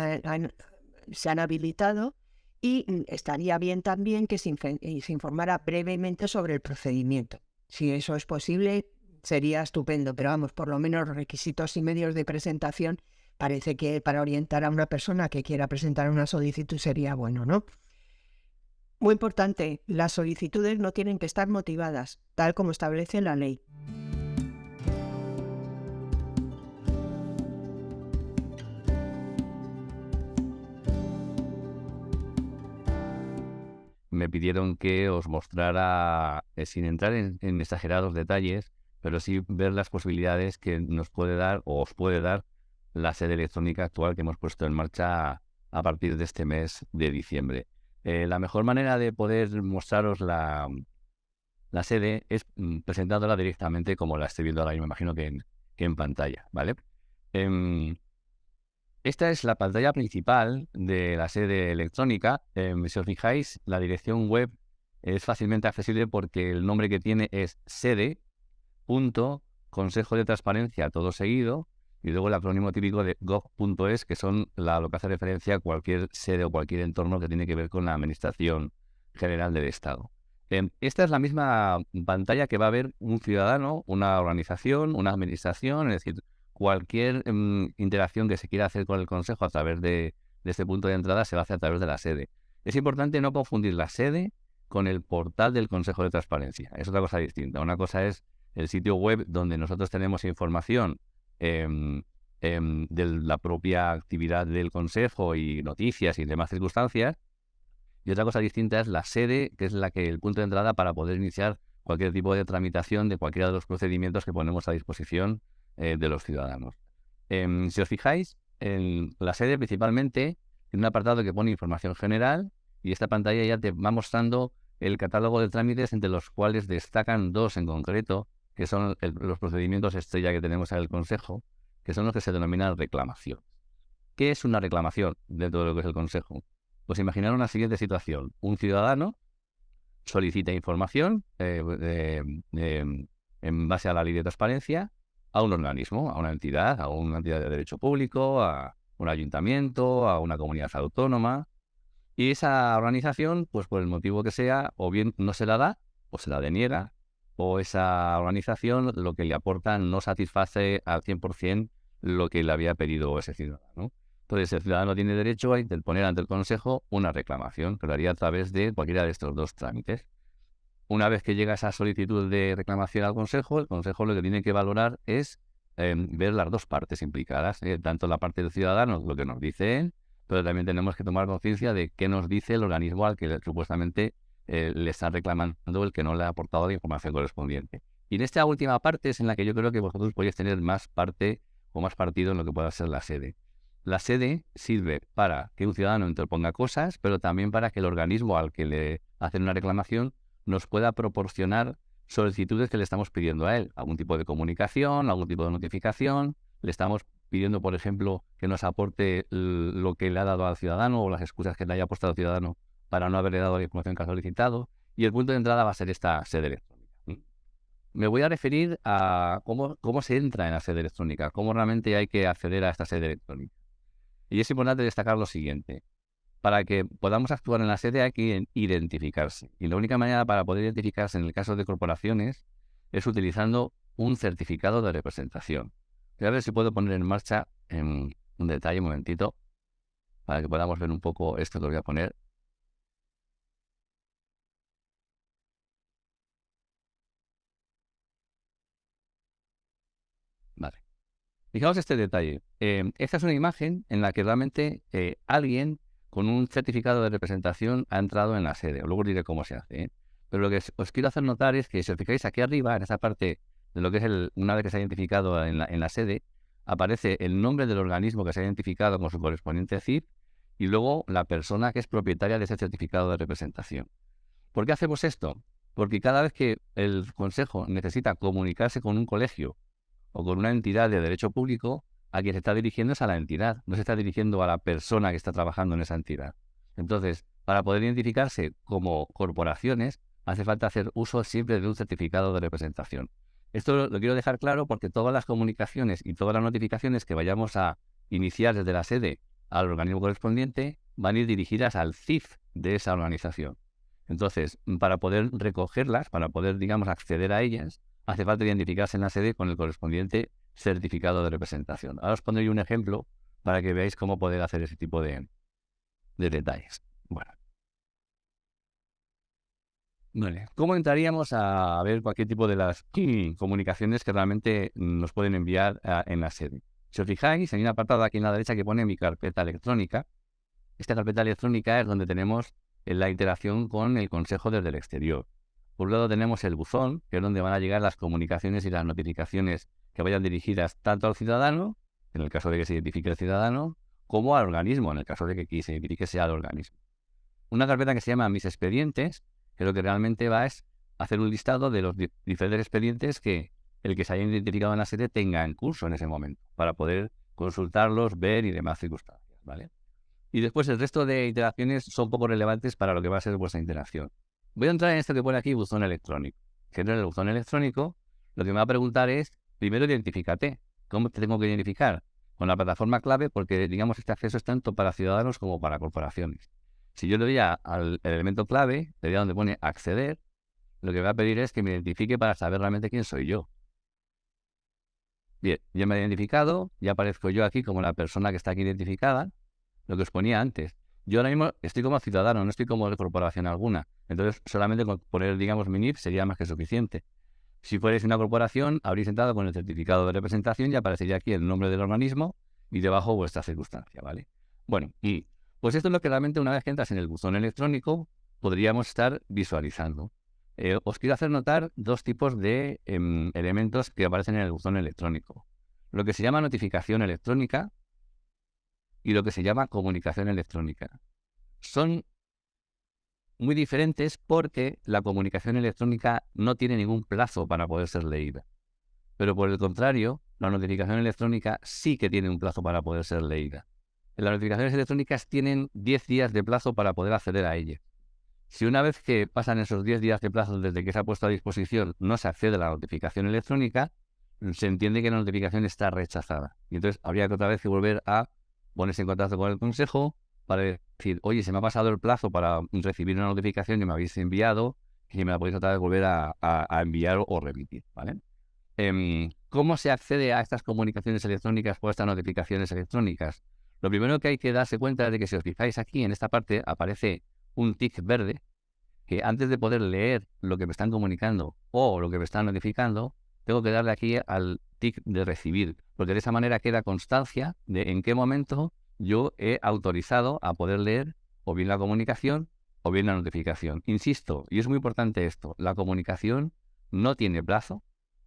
A: habilitado, y estaría bien también que se informara brevemente sobre el procedimiento. Si eso es posible, sería estupendo, pero vamos, por lo menos los requisitos y medios de presentación parece que para orientar a una persona que quiera presentar una solicitud sería bueno, ¿no? Muy importante, las solicitudes no tienen que estar motivadas, tal como establece la ley.
B: Me pidieron que os mostrara, sin entrar en exagerados detalles, pero sí ver las posibilidades que nos puede dar o os puede dar la sede electrónica actual que hemos puesto en marcha a partir de este mes de diciembre. La mejor manera de poder mostraros la sede es presentándola directamente como la estoy viendo ahora, y me imagino que en pantalla, ¿vale? Esta es la pantalla principal de la sede electrónica. Si os fijáis, la dirección web es fácilmente accesible porque el nombre que tiene es sede.consejo de transparencia, todo seguido, y luego el acrónimo típico de gov.es, que son lo que hace referencia a cualquier sede o cualquier entorno que tiene que ver con la Administración General del Estado. Esta es la misma pantalla que va a ver un ciudadano, una organización, una administración, es decir, cualquier interacción que se quiera hacer con el Consejo a través de este punto de entrada se va a hacer a través de la sede. Es importante no confundir la sede con el portal del Consejo de Transparencia. Es otra cosa distinta. Una cosa es el sitio web donde nosotros tenemos información de la propia actividad del Consejo y noticias y demás circunstancias. Y otra cosa distinta es la sede, que es el punto de entrada para poder iniciar cualquier tipo de tramitación de cualquiera de los procedimientos que ponemos a disposición de los ciudadanos. Si os fijáis, la sede principalmente tiene un apartado que pone información general, y esta pantalla ya te va mostrando el catálogo de trámites, entre los cuales destacan dos en concreto, que son los procedimientos estrella que tenemos en el Consejo, que son los que se denominan reclamación. ¿Qué es una reclamación dentro de lo que es el Consejo? Pues imaginar una siguiente situación. Un ciudadano solicita información en base a la ley de transparencia a un organismo, a una entidad de derecho público, a un ayuntamiento, a una comunidad autónoma, y esa organización, pues por el motivo que sea, o bien no se la da, o se la deniega, o esa organización lo que le aporta no satisface al 100% lo que le había pedido ese ciudadano. Entonces, el ciudadano tiene derecho a interponer ante el Consejo una reclamación, que lo haría a través de cualquiera de estos dos trámites. Una vez que llega esa solicitud de reclamación al Consejo, el Consejo lo que tiene que valorar es ver las dos partes implicadas, tanto la parte del ciudadano, lo que nos dice él, pero también tenemos que tomar conciencia de qué nos dice el organismo al que supuestamente le están reclamando el que no le ha aportado la información correspondiente. Y en esta última parte es en la que yo creo que vosotros podéis tener más parte o más partido en lo que pueda ser la sede. La sede sirve para que un ciudadano interponga cosas, pero también para que el organismo al que le hacen una reclamación nos pueda proporcionar solicitudes que le estamos pidiendo a él, algún tipo de comunicación, algún tipo de notificación. Le estamos pidiendo, por ejemplo, que nos aporte lo que le ha dado al ciudadano o las excusas que le haya puesto al ciudadano para no haberle dado la información que ha solicitado. Y el punto de entrada va a ser esta sede electrónica. Me voy a referir a cómo se entra en la sede electrónica, cómo realmente hay que acceder a esta sede electrónica. Y es importante destacar lo siguiente. Para que podamos actuar en la sede hay que identificarse. Y la única manera para poder identificarse en el caso de corporaciones es utilizando un certificado de representación. Voy a ver si puedo poner en marcha en un detalle, un momentito, para que podamos ver un poco esto que voy a poner. Vale. Fijaos este detalle. Esta es una imagen en la que realmente alguien con un certificado de representación ha entrado en la sede. Luego os diré cómo se hace. Pero lo que os quiero hacer notar es que si os fijáis aquí arriba, en esa parte de lo que es una vez que se ha identificado en la sede, aparece el nombre del organismo que se ha identificado con su correspondiente CIF y luego la persona que es propietaria de ese certificado de representación. ¿Por qué hacemos esto? Porque cada vez que el Consejo necesita comunicarse con un colegio o con una entidad de derecho público, a quien se está dirigiendo es a la entidad, no se está dirigiendo a la persona que está trabajando en esa entidad. Entonces, para poder identificarse como corporaciones, hace falta hacer uso siempre de un certificado de representación. Esto lo quiero dejar claro porque todas las comunicaciones y todas las notificaciones que vayamos a iniciar desde la sede al organismo correspondiente van a ir dirigidas al CIF de esa organización. Entonces, para poder recogerlas, para poder, digamos, acceder a ellas, hace falta identificarse en la sede con el correspondiente certificado de representación. Ahora os pondré un ejemplo para que veáis cómo poder hacer ese tipo de detalles. Bueno. Vale. ¿Cómo entraríamos a ver cualquier tipo de las comunicaciones que realmente nos pueden enviar en la sede? Si os fijáis, hay un apartado aquí en la derecha que pone mi carpeta electrónica. Esta carpeta electrónica es donde tenemos la interacción con el Consejo desde el exterior. Por un lado tenemos el buzón, que es donde van a llegar las comunicaciones y las notificaciones que vayan dirigidas tanto al ciudadano, en el caso de que se identifique el ciudadano, como al organismo, en el caso de que se identifique sea al organismo. Una carpeta que se llama Mis expedientes, que lo que realmente va es hacer un listado de los diferentes expedientes que el que se haya identificado en la sede tenga en curso en ese momento, para poder consultarlos, ver y demás circunstancias, ¿vale? Y después el resto de interacciones son poco relevantes para lo que va a ser vuestra interacción. Voy a entrar en esto que pone aquí, buzón electrónico. Que en el buzón electrónico, lo que me va a preguntar es, primero identifícate. ¿Cómo te tengo que identificar? Con la plataforma clave, porque, digamos, este acceso es tanto para ciudadanos como para corporaciones. Si yo le doy al elemento clave, le doy a donde pone acceder, lo que me va a pedir es que me identifique para saber realmente quién soy yo. Bien, ya me he identificado, ya aparezco yo aquí como la persona que está aquí identificada, lo que os ponía antes. Yo ahora mismo estoy como ciudadano, no estoy como de corporación alguna. Entonces, solamente con poner, digamos, mi NIF sería más que suficiente. Si fuerais una corporación, habréis entrado con el certificado de representación y aparecería aquí el nombre del organismo y debajo vuestra circunstancia, ¿vale? Bueno, y pues esto es lo que realmente una vez que entras en el buzón electrónico podríamos estar visualizando. Os quiero hacer notar dos tipos de elementos que aparecen en el buzón electrónico. Lo que se llama notificación electrónica y lo que se llama comunicación electrónica. Son muy diferentes porque la comunicación electrónica no tiene ningún plazo para poder ser leída. Pero por el contrario, la notificación electrónica sí que tiene un plazo para poder ser leída. Las notificaciones electrónicas tienen 10 días de plazo para poder acceder a ellas. Si una vez que pasan esos 10 días de plazo desde que se ha puesto a disposición no se accede a la notificación electrónica, se entiende que la notificación está rechazada. Y entonces habría que otra vez que volver a ponerse en contacto con el Consejo para decir, oye, se me ha pasado el plazo para recibir una notificación que me habéis enviado y me la podéis otra vez volver a enviar o remitir, ¿vale? ¿Cómo se accede a estas comunicaciones electrónicas o a estas notificaciones electrónicas? Lo primero que hay que darse cuenta es de que si os fijáis aquí en esta parte aparece un tic verde, que antes de poder leer lo que me están comunicando o lo que me están notificando, tengo que darle aquí al tic de recibir, porque de esa manera queda constancia de en qué momento yo he autorizado a poder leer o bien la comunicación o bien la notificación. Insisto, y es muy importante esto, la comunicación no tiene plazo,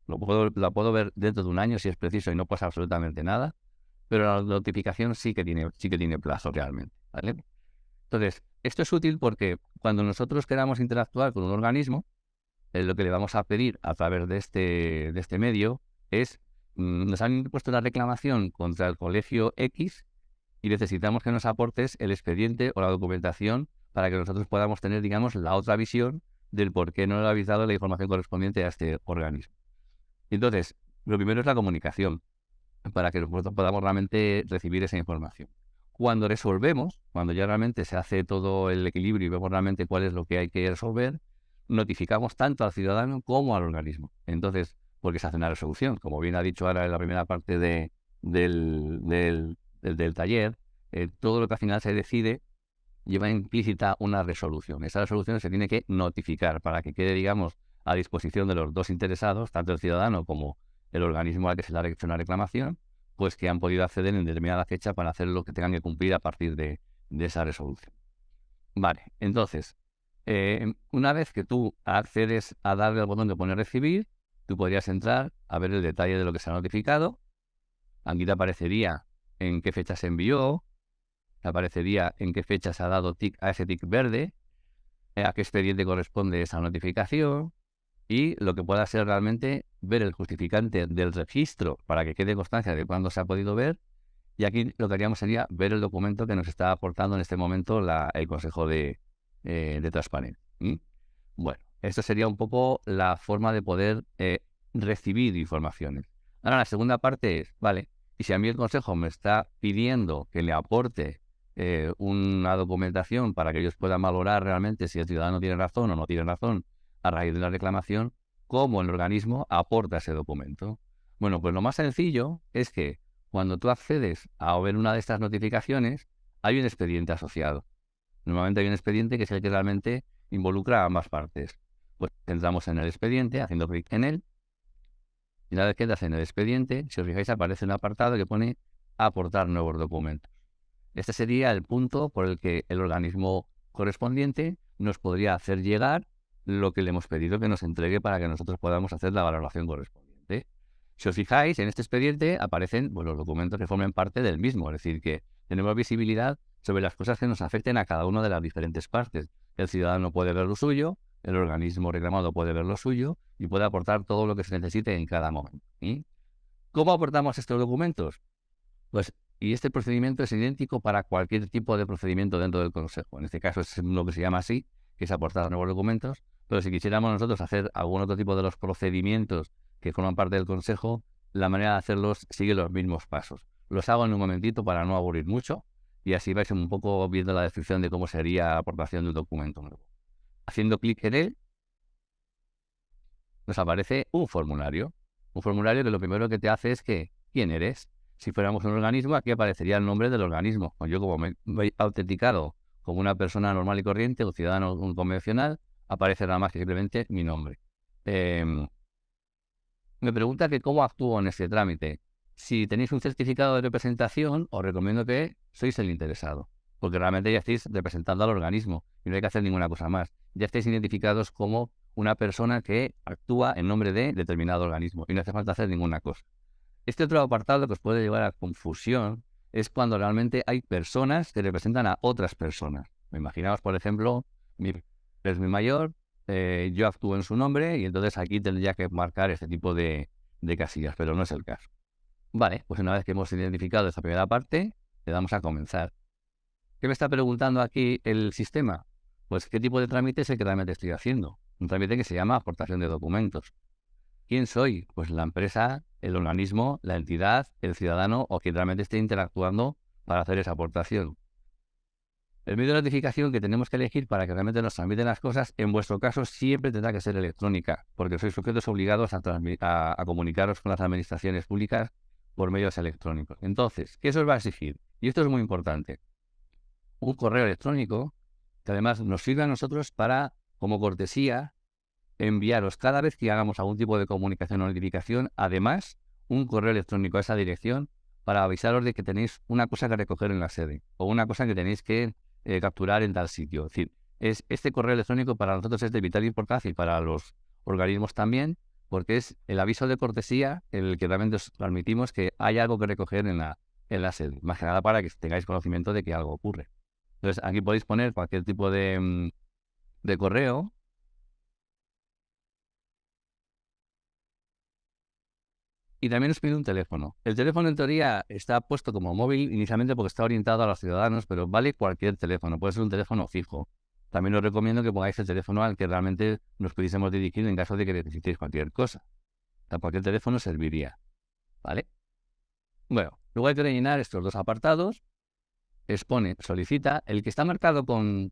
B: la puedo ver dentro de un año si es preciso y no pasa absolutamente nada, pero la notificación sí que tiene plazo realmente, ¿vale? Entonces, esto es útil porque cuando nosotros queramos interactuar con un organismo, lo que le vamos a pedir a través de este medio es, nos han puesto una reclamación contra el colegio X y necesitamos que nos aportes el expediente o la documentación para que nosotros podamos tener, digamos, la otra visión del por qué no le habéis dado la información correspondiente a este organismo. Entonces, lo primero es la comunicación, para que nosotros podamos realmente recibir esa información. Cuando resolvemos, cuando ya realmente se hace todo el equilibrio y vemos realmente cuál es lo que hay que resolver, notificamos tanto al ciudadano como al organismo. Entonces, porque se hace una resolución, como bien ha dicho ahora en la primera parte del taller, todo lo que al final se decide lleva implícita una resolución. Esa resolución se tiene que notificar para que quede, digamos, a disposición de los dos interesados, tanto el ciudadano como el organismo al que se le ha hecho una reclamación, pues que han podido acceder en determinada fecha para hacer lo que tengan que cumplir a partir de esa resolución. Vale, entonces, una vez que tú accedes a darle al botón de poner recibir, tú podrías entrar a ver el detalle de lo que se ha notificado. Aquí te aparecería en qué fecha se envió, te aparecería en qué fecha se ha dado tic a ese tic verde, a qué expediente corresponde esa notificación, y lo que pueda ser realmente ver el justificante del registro para que quede constancia de cuándo se ha podido ver. Y aquí lo que haríamos sería ver el documento que nos está aportando en este momento el Consejo de Transparencia. Bueno, esto sería un poco la forma de poder recibir informaciones. Ahora, la segunda parte es, vale, y si a mí el Consejo me está pidiendo que le aporte una documentación para que ellos puedan valorar realmente si el ciudadano tiene razón o no tiene razón a raíz de la reclamación, ¿cómo el organismo aporta ese documento? Bueno, pues lo más sencillo es que cuando tú accedes a ver una de estas notificaciones, hay un expediente asociado. Normalmente hay un expediente que es el que realmente involucra a ambas partes. Pues entramos en el expediente, haciendo clic en él, y una vez que entras en el expediente, si os fijáis, aparece un apartado que pone aportar nuevos documentos. Este sería el punto por el que el organismo correspondiente nos podría hacer llegar lo que le hemos pedido que nos entregue para que nosotros podamos hacer la valoración correspondiente. Si os fijáis, en este expediente aparecen los documentos que formen parte del mismo, es decir, que tenemos visibilidad sobre las cosas que nos afecten a cada una de las diferentes partes. El ciudadano puede ver lo suyo, el organismo reclamado puede ver lo suyo y puede aportar todo lo que se necesite en cada momento. ¿Cómo aportamos estos documentos? Pues, y este procedimiento es idéntico para cualquier tipo de procedimiento dentro del Consejo. En este caso es lo que se llama así, que es aportar nuevos documentos, pero si quisiéramos nosotros hacer algún otro tipo de los procedimientos que forman parte del Consejo, la manera de hacerlos sigue los mismos pasos. Los hago en un momentito para no aburrir mucho y así vais un poco viendo la descripción de cómo sería la aportación de un documento nuevo. Haciendo clic en él, nos aparece un formulario que lo primero que te hace es que, ¿quién eres? Si fuéramos un organismo, aquí aparecería el nombre del organismo. Pues yo, como me he autenticado como una persona normal y corriente o ciudadano convencional, aparece nada más que simplemente mi nombre. Me pregunta que cómo actúo en este trámite. Si tenéis un certificado de representación, os recomiendo que sois el interesado, porque realmente ya estáis representando al organismo y no hay que hacer ninguna cosa más. Ya estáis identificados como una persona que actúa en nombre de determinado organismo y no hace falta hacer ninguna cosa. Este otro apartado que os puede llevar a confusión es cuando realmente hay personas que representan a otras personas. Imaginaos, por ejemplo, mi padre es mi mayor, yo actúo en su nombre y entonces aquí tendría que marcar este tipo de casillas, pero no es el caso. Vale, pues una vez que hemos identificado esta primera parte, le damos a comenzar. ¿Qué me está preguntando aquí el sistema? Pues qué tipo de trámite es el que realmente estoy haciendo. Un trámite que se llama aportación de documentos. ¿Quién soy? Pues la empresa, el organismo, la entidad, el ciudadano o quien realmente esté interactuando para hacer esa aportación. El medio de notificación que tenemos que elegir para que realmente nos transmiten las cosas, en vuestro caso siempre tendrá que ser electrónica, porque sois sujetos obligados a comunicaros con las administraciones públicas por medios electrónicos. Entonces, ¿qué se os va a exigir? Y esto es muy importante. Un correo electrónico que además nos sirve a nosotros para, como cortesía, enviaros cada vez que hagamos algún tipo de comunicación o notificación, además, un correo electrónico a esa dirección para avisaros de que tenéis una cosa que recoger en la sede o una cosa que tenéis que capturar en tal sitio. Es decir, este correo electrónico para nosotros es de vital importancia y para los organismos también, porque es el aviso de cortesía en el que realmente os transmitimos que hay algo que recoger en la sede, más que nada para que tengáis conocimiento de que algo ocurre. Entonces, aquí podéis poner cualquier tipo de correo. Y también os pide un teléfono. El teléfono en teoría está puesto como móvil inicialmente porque está orientado a los ciudadanos, pero vale cualquier teléfono, puede ser un teléfono fijo. También os recomiendo que pongáis el teléfono al que realmente nos pudiésemos dirigir en caso de que necesitéis cualquier cosa. Cualquier teléfono serviría, ¿vale? Bueno, luego hay que rellenar estos dos apartados. Expone, solicita. El que está marcado con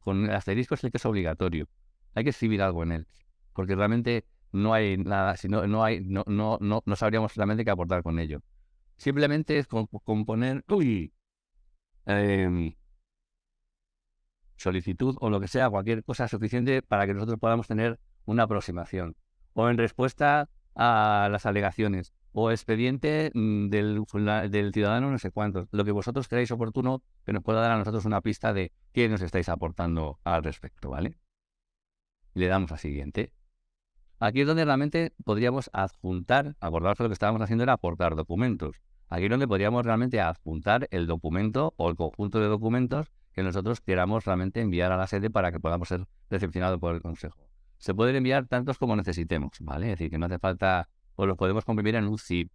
B: el asterisco es el que es obligatorio. Hay que escribir algo en él, porque realmente no hay nada, si no sabríamos realmente qué aportar con ello. Simplemente es componer solicitud o lo que sea, cualquier cosa suficiente para que nosotros podamos tener una aproximación. O en respuesta a las alegaciones, o expediente del ciudadano no sé cuántos, lo que vosotros creáis oportuno que nos pueda dar a nosotros una pista de qué nos estáis aportando al respecto, ¿vale? Le damos a siguiente. Aquí es donde realmente podríamos adjuntar, acordaros que lo que estábamos haciendo era aportar documentos. Aquí es donde podríamos realmente adjuntar el documento o el conjunto de documentos que nosotros queramos realmente enviar a la sede para que podamos ser recepcionados por el Consejo. Se pueden enviar tantos como necesitemos, ¿vale? Es decir, que no hace falta, o los podemos comprimir en un zip,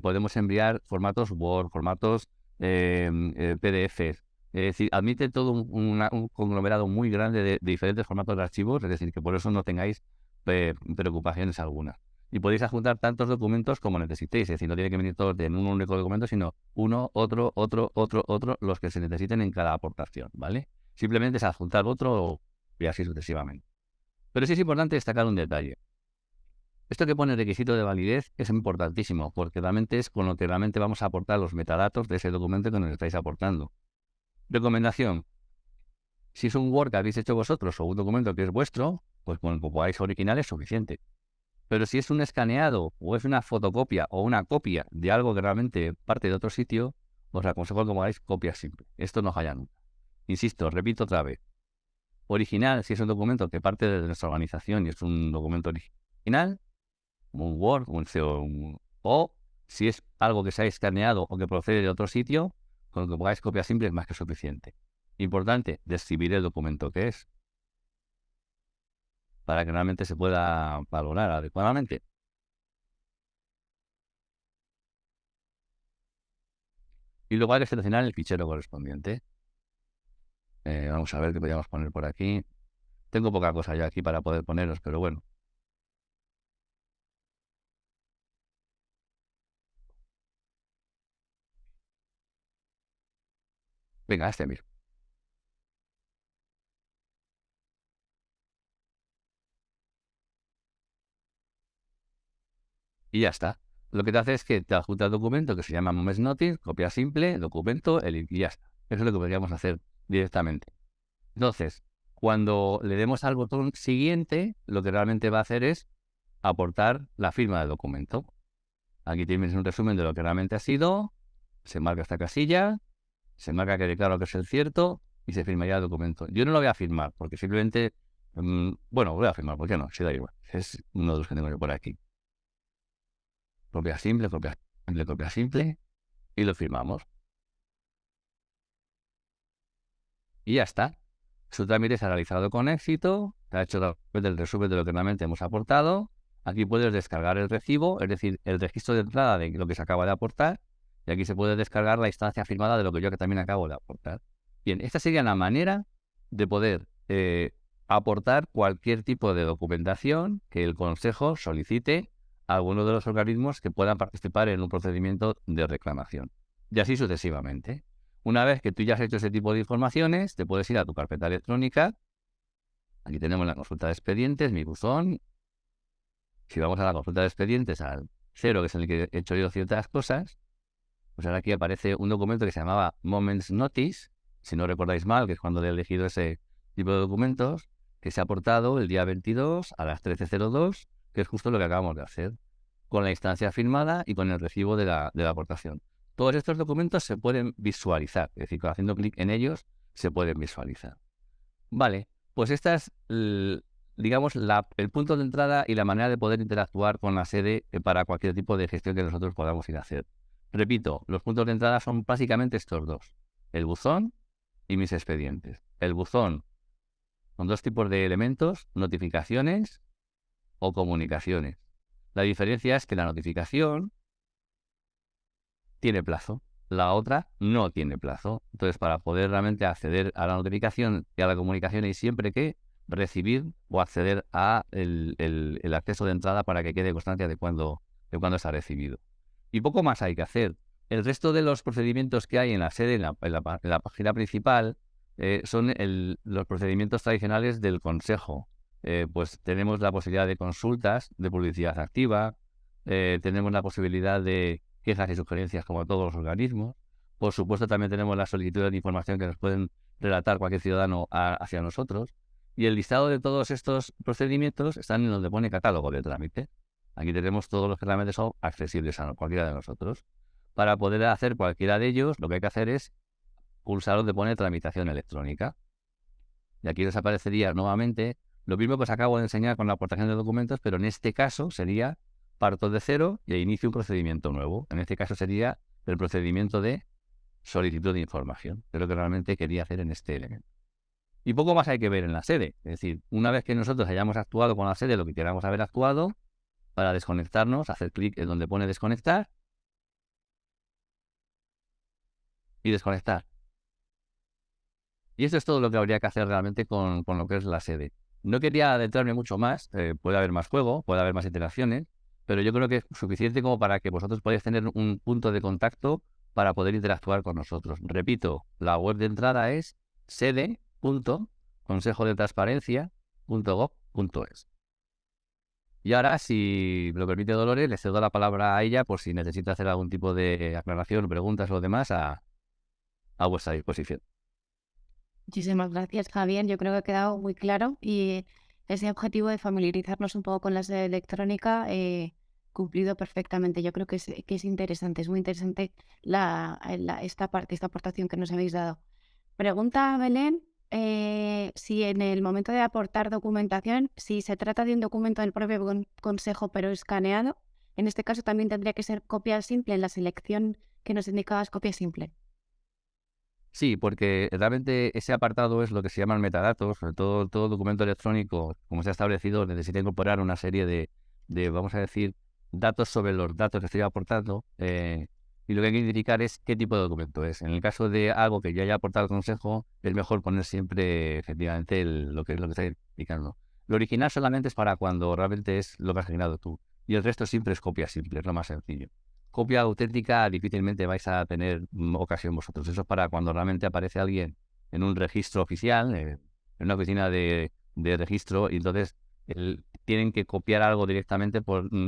B: podemos enviar formatos Word, formatos PDFs. Es decir, admite todo un conglomerado muy grande de diferentes formatos de archivos, es decir, que por eso no tengáis preocupaciones algunas. Y podéis adjuntar tantos documentos como necesitéis, es decir, no tiene que venir todos en un único documento, sino uno, otro, los que se necesiten en cada aportación, ¿vale? Simplemente es adjuntar otro y así sucesivamente. Pero sí es importante destacar un detalle. Esto que pone requisito de validez es importantísimo, porque realmente es con lo que realmente vamos a aportar los metadatos de ese documento que nos estáis aportando. Recomendación. Si es un Word que habéis hecho vosotros o un documento que es vuestro, pues con el que podáis original es suficiente. Pero si es un escaneado o es una fotocopia o una copia de algo que realmente parte de otro sitio, os aconsejo que hagáis copia simple. Esto no falla nunca. Insisto, repito otra vez. Original, si es un documento que parte de nuestra organización y es un documento original, un Word, o si es algo que se ha escaneado o que procede de otro sitio, con lo que pongáis copia simple es más que suficiente. Importante, describir el documento que es, para que realmente se pueda valorar adecuadamente. Y luego hay que seleccionar el fichero correspondiente. Vamos a ver qué podríamos poner por aquí. Tengo poca cosa ya aquí para poder poneros, pero bueno. Venga, este mismo. Y ya está. Lo que te hace es que te adjunta el documento que se llama Moments Notice, copia simple, documento, y ya está. Eso es lo que podríamos hacer directamente. Entonces, cuando le demos al botón siguiente, lo que realmente va a hacer es aportar la firma del documento. Aquí tienes un resumen de lo que realmente ha sido, se marca esta casilla, se marca que declaro que es el cierto y se firmaría el documento. Yo no lo voy a firmar porque simplemente, bueno, lo voy a firmar, ¿por qué no? Se da igual. Es uno de los que tengo yo por aquí. Copia simple, copia simple, copia simple y lo firmamos. Y ya está. Su trámite se ha realizado con éxito, se ha hecho el resumen de lo que realmente hemos aportado. Aquí puedes descargar el recibo, es decir, el registro de entrada de lo que se acaba de aportar. Y aquí se puede descargar la instancia firmada de lo que yo que también acabo de aportar. Bien, esta sería la manera de poder aportar cualquier tipo de documentación que el Consejo solicite a alguno de los organismos que puedan participar en un procedimiento de reclamación. Y así sucesivamente. Una vez que tú ya has hecho ese tipo de informaciones, te puedes ir a tu carpeta electrónica. Aquí tenemos la consulta de expedientes, mi buzón. Si vamos a la consulta de expedientes al 0, que es en el que he hecho yo ciertas cosas, Pues ahora aquí aparece un documento que se llamaba Moments Notice, si no recordáis mal, que es cuando he elegido ese tipo de documentos, que se ha aportado el día 22 a las 13:02, que es justo lo que acabamos de hacer, con la instancia firmada y con el recibo de la aportación. Todos estos documentos se pueden visualizar, es decir, haciendo clic en ellos se pueden visualizar. Vale, pues esta es, digamos, el punto de entrada y la manera de poder interactuar con la sede para cualquier tipo de gestión que nosotros podamos ir a hacer. Repito, los puntos de entrada son básicamente estos dos, el buzón y mis expedientes. El buzón con dos tipos de elementos, notificaciones o comunicaciones. La diferencia es que la notificación tiene plazo, la otra no tiene plazo. Entonces, para poder realmente acceder a la notificación y a la comunicación hay siempre que recibir o acceder a el acceso de entrada para que quede constancia de cuándo se ha recibido. Y poco más hay que hacer. El resto de los procedimientos que hay en la sede, en la página principal, son los procedimientos tradicionales del Consejo. Pues tenemos la posibilidad de consultas, de publicidad activa, tenemos la posibilidad de quejas y sugerencias como todos los organismos. Por supuesto, también tenemos las solicitudes de información que nos pueden relatar cualquier ciudadano hacia nosotros. Y el listado de todos estos procedimientos están en donde pone catálogo de trámite. Aquí tenemos todos los que realmente son accesibles a cualquiera de nosotros. Para poder hacer cualquiera de ellos, lo que hay que hacer es pulsar donde pone tramitación electrónica. Y aquí nos aparecería nuevamente lo mismo que os acabo de enseñar con la aportación de documentos, pero en este caso sería parto de cero y inicio un procedimiento nuevo. En este caso sería el procedimiento de solicitud de información, que es lo que realmente quería hacer en este elemento. Y poco más hay que ver en la sede. Es decir, una vez que nosotros hayamos actuado con la sede lo que queramos haber actuado, para desconectarnos, hacer clic en donde pone desconectar y desconectar. Y esto es todo lo que habría que hacer realmente con lo que es la sede. No quería adentrarme mucho más, puede haber más juego, puede haber más interacciones, pero yo creo que es suficiente como para que vosotros podáis tener un punto de contacto para poder interactuar con nosotros. Repito, la web de entrada es sede.consejodetransparencia.gov.es. Y ahora, si me lo permite Dolores, le cedo la palabra a ella por si necesita hacer algún tipo de aclaración, preguntas o demás a vuestra disposición.
C: Muchísimas gracias, Javier. Yo creo que ha quedado muy claro y ese objetivo de familiarizarnos un poco con la sede electrónica cumplido perfectamente. Yo creo que es interesante, es muy interesante esta parte, esta aportación que nos habéis dado. Pregunta a Belén si en el momento de aportar documentación, si se trata de un documento del propio consejo pero escaneado, en este caso también tendría que ser copia simple en la selección que nos indicabas, copia simple.
B: Sí, porque realmente ese apartado es lo que se llaman metadatos. Sobre todo documento electrónico, como se ha establecido, necesita incorporar una serie vamos a decir, datos sobre los datos que estoy aportando. Y lo que hay que identificar es qué tipo de documento es. En el caso de algo que yo haya aportado al consejo, es mejor poner siempre, efectivamente, lo que está indicando. Lo original solamente es para cuando realmente es lo que has generado tú. Y el resto siempre es copia simple, es lo más sencillo. Copia auténtica difícilmente vais a tener ocasión vosotros. Eso es para cuando realmente aparece alguien en un registro oficial, en una oficina de registro, y entonces tienen que copiar algo directamente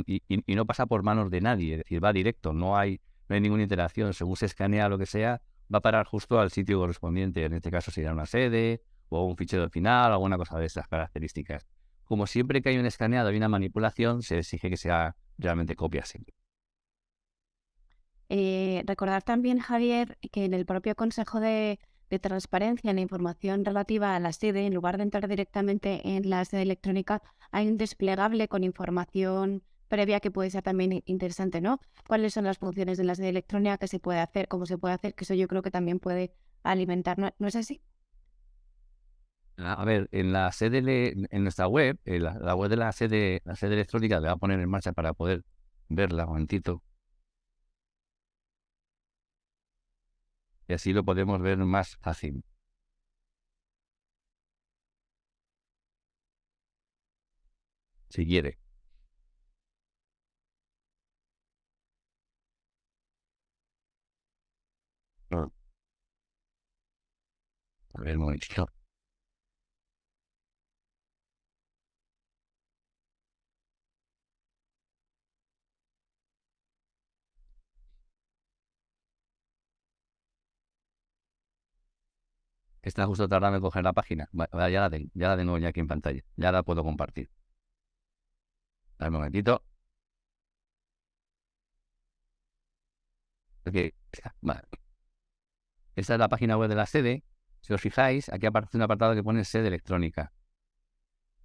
B: y no pasa por manos de nadie, es decir, va directo, no hay ninguna interacción. Según se escanea lo que sea, va a parar justo al sitio correspondiente. En este caso sería una sede o un fichero final, alguna cosa de esas características. Como siempre que hay un escaneado y una manipulación, se exige que sea realmente copia simple.
C: Recordar también, Javier, que en el propio Consejo de Transparencia, en la información relativa a la sede, en lugar de entrar directamente en la sede electrónica, hay un desplegable con información previa que puede ser también interesante, ¿no? ¿Cuáles son las funciones de la sede electrónica? ¿Qué se puede hacer? ¿Cómo se puede hacer? Que eso yo creo que también puede alimentar, ¿no es así?
B: A ver, en nuestra web, la web de la sede electrónica, le voy a poner en marcha para poder verla un momentito. Y así lo podemos ver más fácil, si quiere. No, a ver, un momentito. Está justo tardando en coger la página. Ya la tengo ya aquí en pantalla. Ya la puedo compartir. Dame un momentito. Ok, vale. Esta es la página web de la sede. Si os fijáis, aquí aparece un apartado que pone sede electrónica.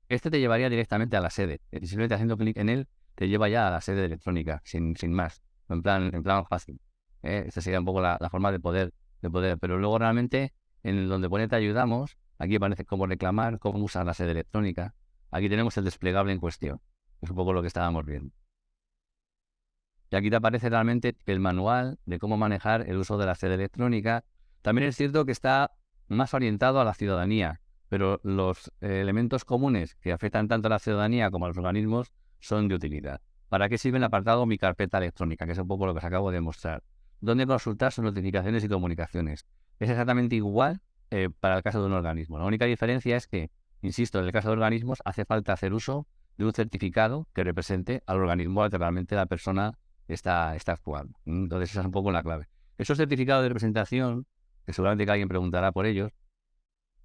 B: Este te llevaría directamente a la sede. Simplemente haciendo clic en él, te lleva ya a la sede electrónica, sin más. En plan fácil. Esta sería un poco la forma de poder. Pero luego realmente, en donde pone te ayudamos, aquí aparece cómo reclamar, cómo usar la sede electrónica. Aquí tenemos el desplegable en cuestión. Es un poco lo que estábamos viendo. Y aquí te aparece realmente el manual de cómo manejar el uso de la sede electrónica. También es cierto que está más orientado a la ciudadanía, pero los elementos comunes que afectan tanto a la ciudadanía como a los organismos son de utilidad. ¿Para qué sirve el apartado Mi carpeta electrónica? Que es un poco lo que os acabo de mostrar. ¿Dónde consultar sus notificaciones y comunicaciones? Es exactamente igual para el caso de un organismo. La única diferencia es que, insisto, en el caso de organismos hace falta hacer uso de un certificado que represente al organismo al que realmente la persona está actuando. Entonces esa es un poco la clave. Esos certificados de representación, que seguramente que alguien preguntará por ellos,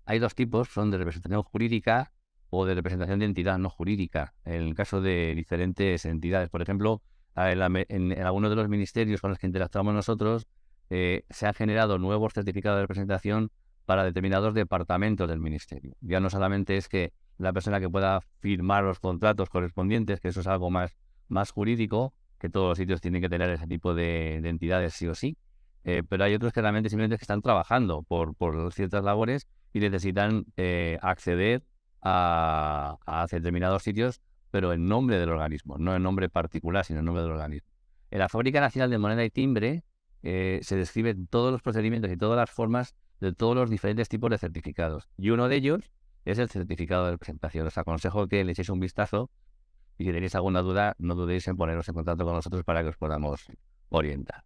B: hay dos tipos, son de representación jurídica o de representación de entidad no jurídica. En el caso de diferentes entidades, por ejemplo, en algunos de los ministerios con los que interactuamos nosotros, se han generado nuevos certificados de representación para determinados departamentos del ministerio. Ya no solamente es que la persona que pueda firmar los contratos correspondientes, que eso es algo más jurídico, que todos los sitios tienen que tener ese tipo de entidades sí o sí, pero hay otros que realmente simplemente están trabajando por ciertas labores y necesitan acceder a determinados sitios, pero en nombre del organismo, no en nombre particular, sino en nombre del organismo. En la Fábrica Nacional de Moneda y Timbre se describen todos los procedimientos y todas las formas de todos los diferentes tipos de certificados. Y uno de ellos es el certificado de representación. Os aconsejo que le echéis un vistazo y si tenéis alguna duda, no dudéis en poneros en contacto con nosotros para que os podamos orientar.